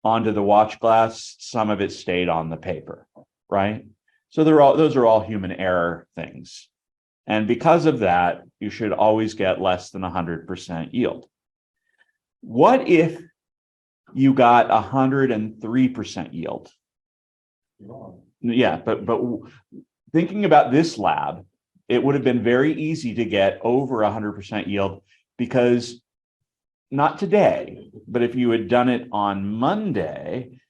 onto the watch glass, some of it stayed on the paper, right? So those are all human error things. And because of that, you should always get less than 100% yield. What if you got 103% yield? Yeah, but thinking about this lab, it would have been very easy to get over 100% yield, because not today, but if you had done it on Monday,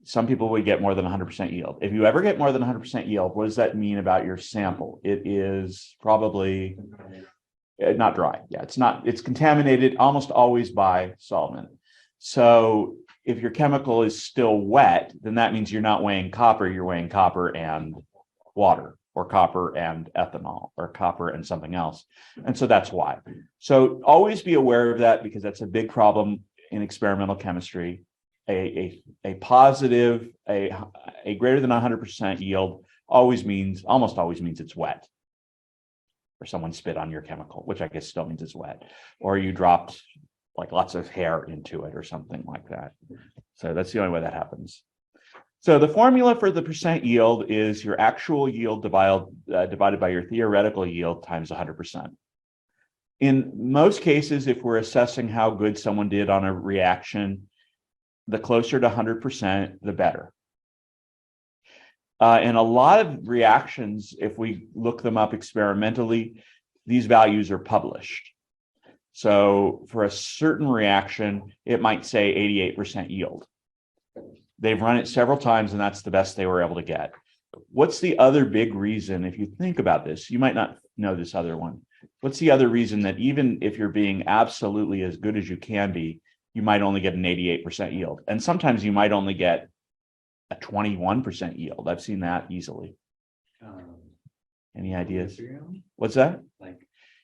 some people would get more than 100% yield. If you ever get more than 100% yield, what does that mean about your sample? It is probably not dry. Yeah, it's contaminated almost always by solvent. So if your chemical is still wet, then that means you're not weighing copper, you're weighing copper and water, or copper and ethanol, or copper and something else. And so that's why. So always be aware of that, because that's a big problem in experimental chemistry. A positive, a greater than 100% yield almost always means it's wet, or someone spit on your chemical, which I guess still means it's wet, or you dropped like lots of hair into it or something like that. So that's the only way that happens. So the formula for the percent yield is your actual yield divided by your theoretical yield times 100%. In most cases, if we're assessing how good someone did on a reaction, the closer to 100%, the better. In a lot of reactions, if we look them up experimentally, these values are published. So for a certain reaction, it might say 88% yield. They've run it several times, and that's the best they were able to get. What's the other big reason, if you think about this, you might not know this other one. What's the other reason that even if you're being absolutely as good as you can be, you might only get an 88% yield? And sometimes you might only get a 21% yield. I've seen that easily. Any ideas? Equilibrium? What's that? Like,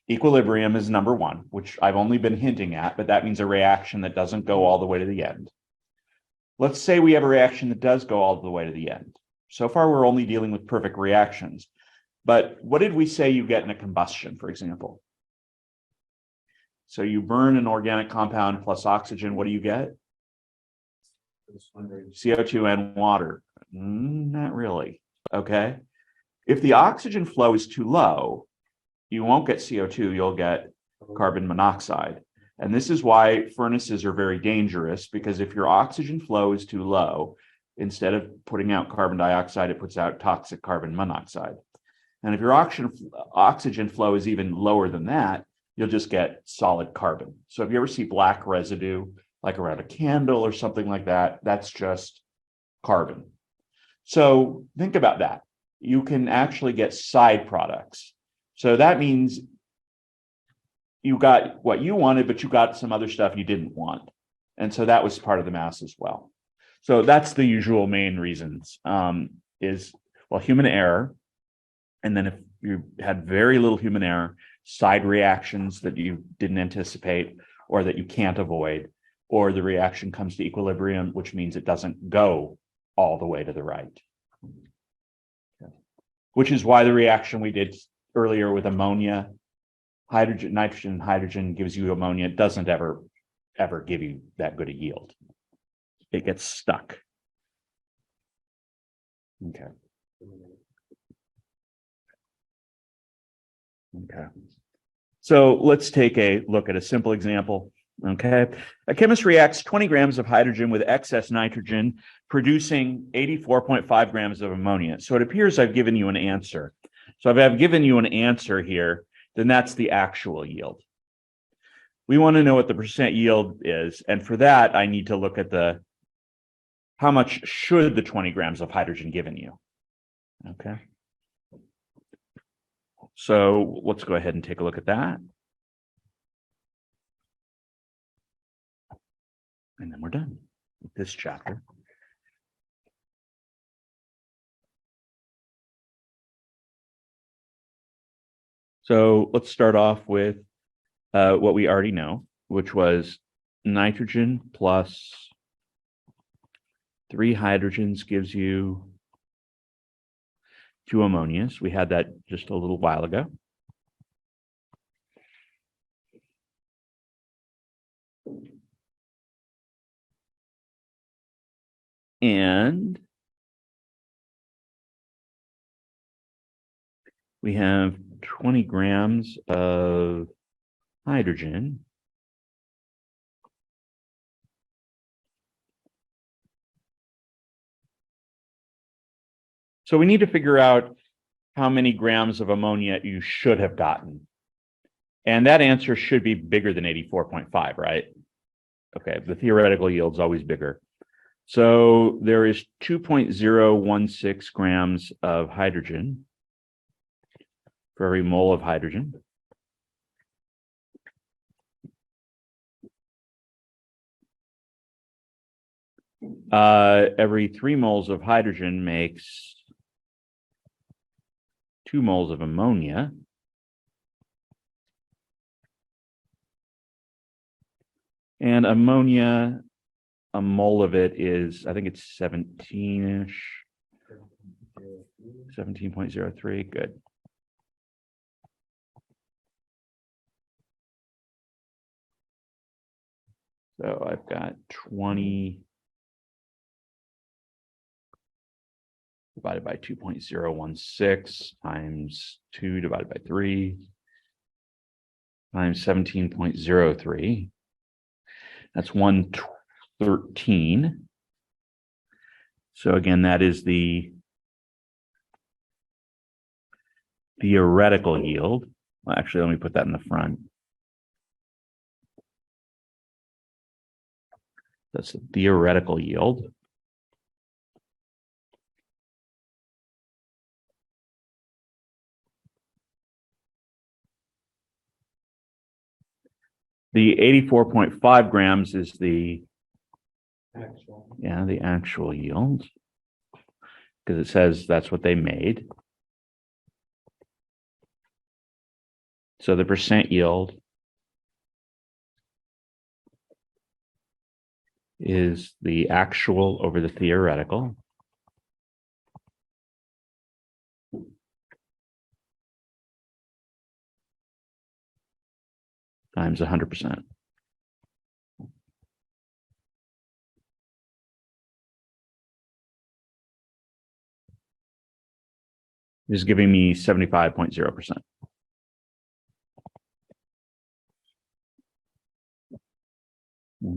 Equilibrium is number one, which I've only been hinting at, but that means a reaction that doesn't go all the way to the end. Let's say we have a reaction that does go all the way to the end. So far, we're only dealing with perfect reactions. But what did we say you get in a combustion, for example? So you burn an organic compound plus oxygen, what do you get? CO2 and water. Not really. Okay. If the oxygen flow is too low, you won't get CO2, you'll get carbon monoxide. And this is why furnaces are very dangerous, because if your oxygen flow is too low, instead of putting out carbon dioxide, it puts out toxic carbon monoxide. And if your oxygen flow is even lower than that, you'll just get solid carbon. So if you ever see black residue, like around a candle or something like that, that's just carbon. So think about that. You can actually get side products. So that means you got what you wanted, but you got some other stuff you didn't want. And so that was part of the mass as well. So that's the usual main reasons is, well, human error. And then if you had very little human error, side reactions that you didn't anticipate or that you can't avoid, or the reaction comes to equilibrium, which means it doesn't go all the way to the right. Okay. Which is why the reaction we did earlier with ammonia, hydrogen, nitrogen, and hydrogen gives you ammonia. It doesn't ever give you that good a yield. It gets stuck. Okay. Okay. So let's take a look at a simple example. Okay. A chemist reacts 20 grams of hydrogen with excess nitrogen, producing 84.5 grams of ammonia. So it appears I've given you an answer. So if I've given you an answer here, then that's the actual yield. We want to know what the percent yield is. And for that, I need to look at how much should the 20 grams of hydrogen given you? Okay. So let's go ahead and take a look at that. And then we're done with this chapter. So let's start off with what we already know, which was nitrogen plus 3 hydrogens gives you 2 ammonias. We had that just a little while ago. And we have 20 grams of hydrogen. So we need to figure out how many grams of ammonia you should have gotten. And that answer should be bigger than 84.5, right? Okay, the theoretical yield's always bigger. So there is 2.016 grams of hydrogen for every mole of hydrogen. Every 3 moles of hydrogen makes 2 moles of ammonia. And ammonia, a mole of it is, I think it's 17-ish, 17.03, good. So I've got 20 divided by 2.016 times 2 divided by 3 times 17.03. That's 113. So again, that is the theoretical yield. Well, actually, let me put that in the front. That's the theoretical yield. The 84.5 grams is the actual yield, because it says that's what they made. So the percent yield is the actual over the theoretical. Times 100%. Is giving me 75.0%.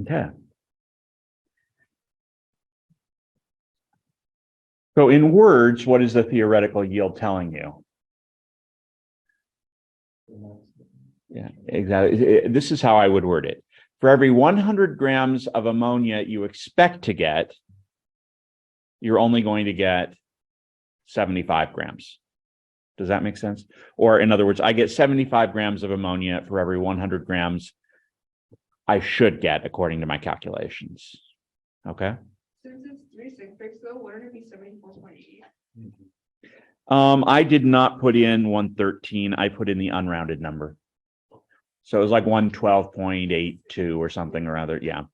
Okay. So in words, what is the theoretical yield telling you? Yeah, exactly. This is how I would word it. For every 100 grams of ammonia you expect to get, you're only going to get 75 grams. Does that make sense? Or in other words, I get 75 grams of ammonia for every 100 grams I should get according to my calculations. Okay. Since it's 3 sig-figs though, wouldn't it be 74.8? I did not put in 113. I put in the unrounded number. So it was like 112.82 or something or other. Yeah.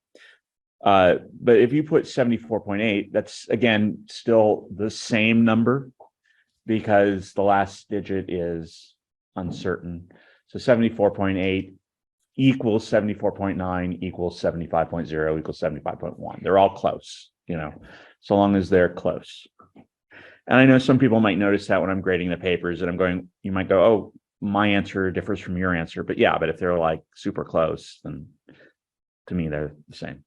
But if you put 74.8, that's again still the same number because the last digit is uncertain. So 74.8 equals 74.9 equals 75.0 equals 75.1. They're all close, so long as they're close. And I know some people might notice that when I'm grading the papers and I'm going, you might go, oh, my answer differs from your answer. But yeah, but if they're like super close, then to me, they're the same.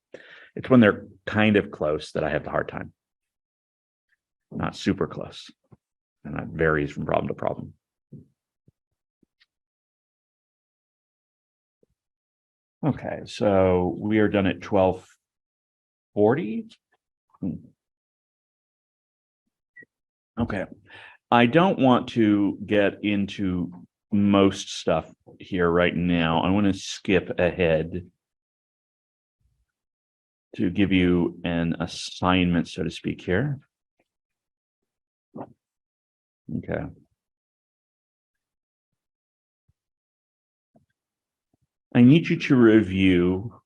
It's when they're kind of close that I have the hard time. Not super close. And that varies from problem to problem. Okay, so we are done at 12:40. Okay, I don't want to get into most stuff here right now. I want to skip ahead to give you an assignment, so to speak, here. Okay. I need you to review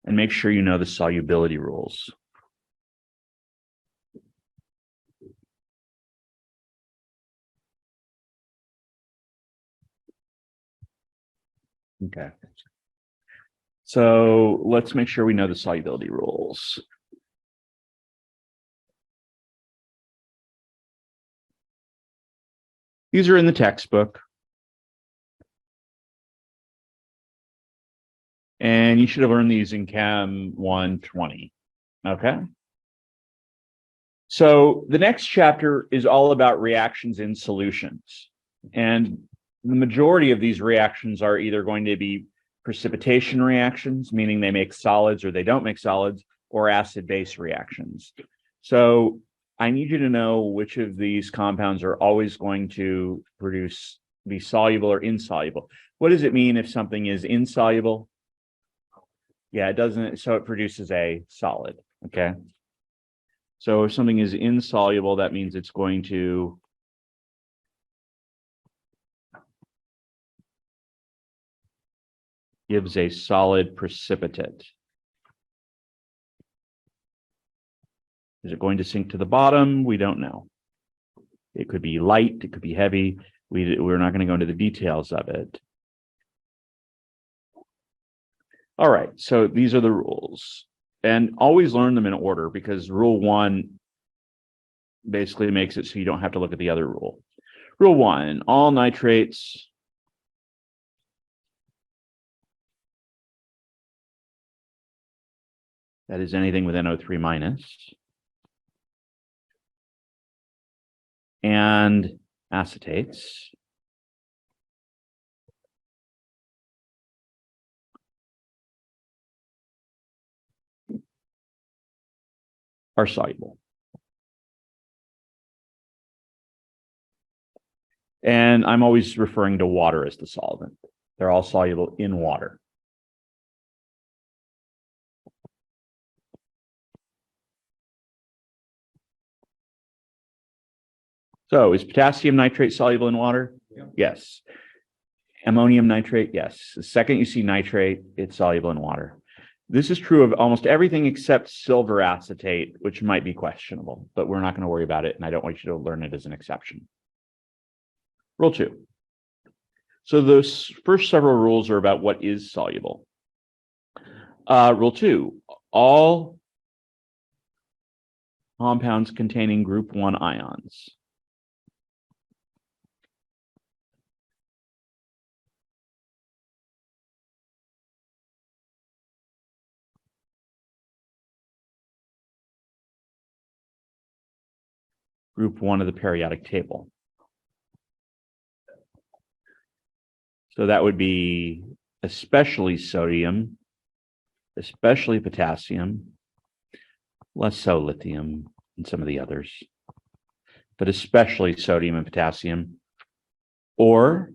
and make sure you know the solubility rules. Okay. So let's make sure we know the solubility rules. These are in the textbook. And you should have learned these in Chem 120. Okay. So the next chapter is all about reactions in solutions. And the majority of these reactions are either going to be precipitation reactions, meaning they make solids or they don't make solids, or acid-base reactions. So I need you to know which of these compounds are always going to be soluble or insoluble. What does it mean if something is insoluble? Yeah, it doesn't, so it produces a solid, okay? So if something is insoluble, that means it's going to gives a solid precipitate. Is it going to sink to the bottom? We don't know. It could be light, it could be heavy. We're not going to go into the details of it. All right, so these are the rules. And always learn them in order, because rule 1 basically makes it so you don't have to look at the other rule. Rule 1, all nitrates that is anything with NO3 minus and acetates are soluble. And I'm always referring to water as the solvent. They're all soluble in water. So is potassium nitrate soluble in water? Yeah. Yes. Ammonium nitrate? Yes. The second you see nitrate, it's soluble in water. This is true of almost everything except silver acetate, which might be questionable, but we're not going to worry about it, and I don't want you to learn it as an exception. Rule 2. So those first several rules are about what is soluble. Rule 2, all compounds containing group 1 ions group 1 of the periodic table. So that would be especially sodium, especially potassium, less so lithium and some of the others, but especially sodium and potassium, or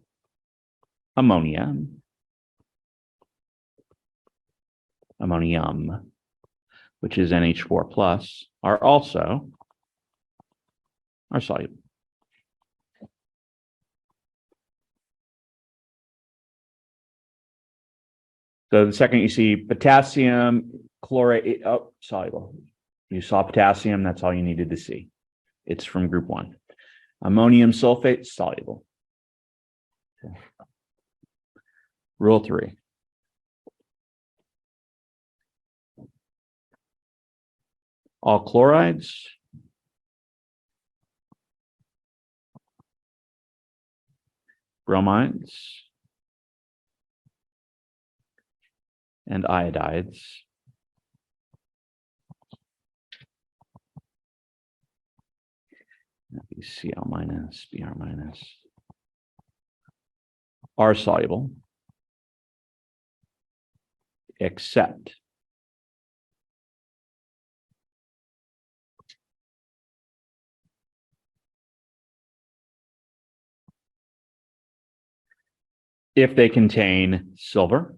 ammonium, which is NH4 plus, are soluble. So the second you see potassium chlorate, soluble. You saw potassium, that's all you needed to see. It's from group 1. Ammonium sulfate, soluble. Okay. Rule 3. All chlorides bromides and iodides Cl minus, Br minus are soluble. except if they contain silver,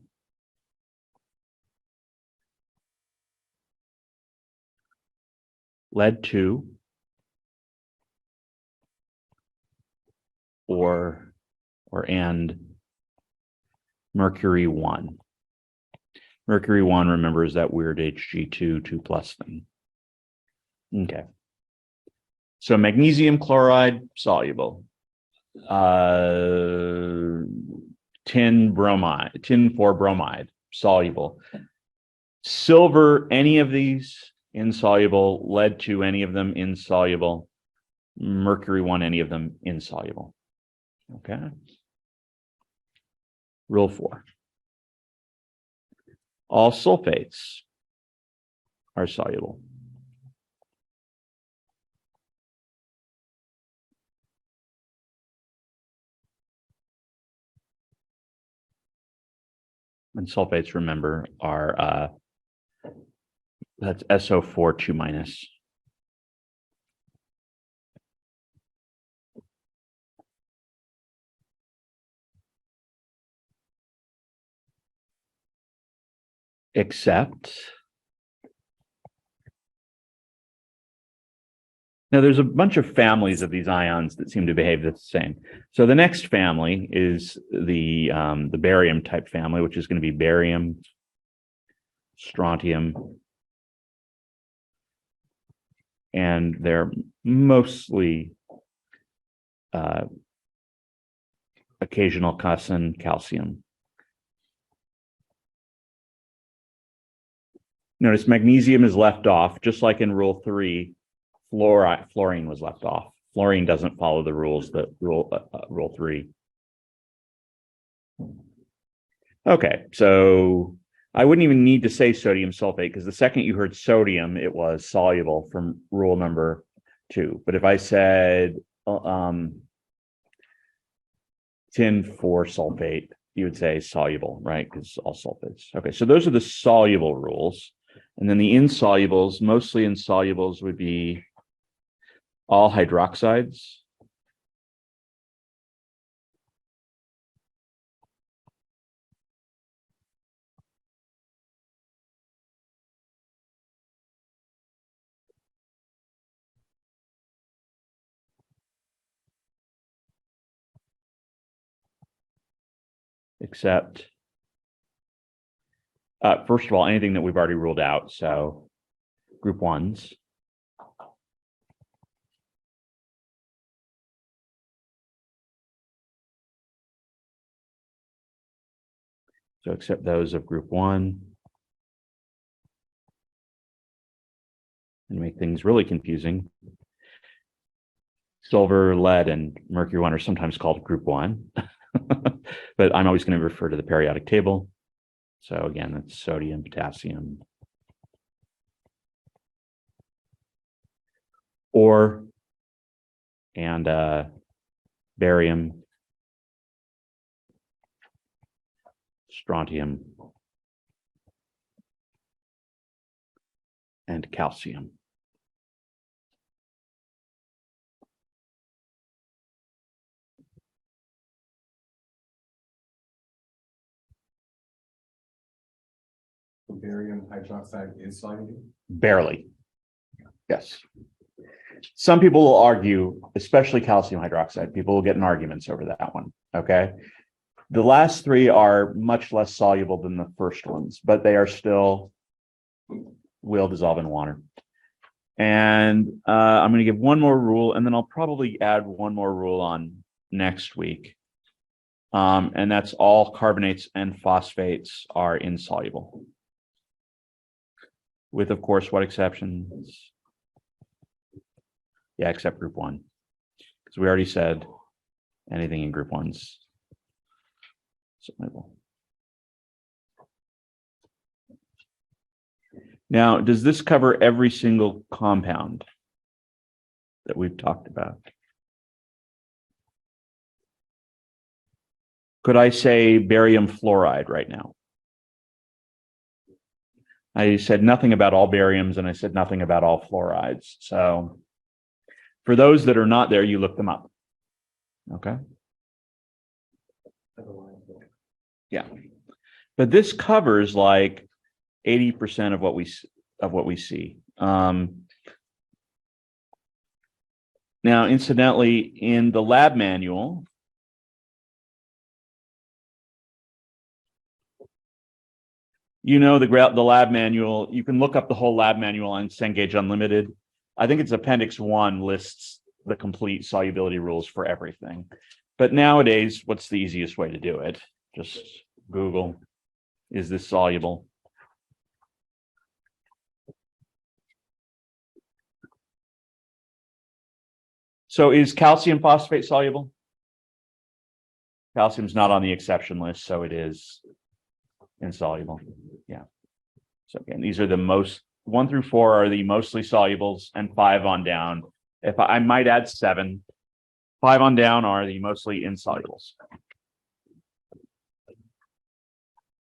lead 2, and mercury 1. Mercury 1, remember, is that weird Hg2 2+ thing. Okay. So magnesium chloride, soluble. Tin 4 bromide, soluble. Silver, any of these, insoluble. Lead 2, any of them, insoluble. Mercury 1, any of them, insoluble. Okay. Rule 4. All sulfates are soluble. And sulfates, remember, are that's SO4 2-. Except now there's a bunch of families of these ions that seem to behave the same. So the next family is the barium type family, which is going to be barium, strontium, and they're mostly occasional cousin calcium. Notice magnesium is left off, just like in rule 3, fluorine was left off. Fluorine doesn't follow the rules that rule 3. Okay, so I wouldn't even need to say sodium sulfate, because the second you heard sodium, it was soluble from rule number 2. But if I said tin 4 sulfate, you would say soluble, right? Because all sulfates. Okay, so those are the soluble rules. And then the insolubles, mostly insolubles, would be all hydroxides. Except, first of all, anything that we've already ruled out. So group 1s. So except those of group 1. And make things really confusing. Silver, lead, and mercury 1 are sometimes called group 1. But I'm always going to refer to the periodic table. So again, that's sodium, potassium, ore, and barium, strontium, and calcium. Barium hydroxide is soluble? Barely. Yes. Some people will argue, especially calcium hydroxide, people will get in arguments over that one. Okay. The last 3 are much less soluble than the first ones, but they are still will dissolve in water. And I'm going to give one more rule, and then I'll probably add one more rule on next week. And that's all carbonates and phosphates are insoluble. With, of course, what exceptions? Yeah, except group 1. Because we already said anything in group 1's soluble. Now, does this cover every single compound that we've talked about? Could I say barium fluoride right now? I said nothing about all bariums, and I said nothing about all fluorides. So for those that are not there, you look them up. Okay. Yeah. But this covers like 80% of what we see. Now, incidentally, in the lab manual, the lab manual, you can look up the whole lab manual on Cengage Unlimited. I think it's Appendix 1 lists the complete solubility rules for everything. But nowadays, what's the easiest way to do it? Just Google, is this soluble? So is calcium phosphate soluble? Calcium's not on the exception list, so it is insoluble. Yeah. So again, these are the most 1 through 4 are the mostly solubles, and 5 on down. If I might add 7, 5 on down are the mostly insolubles.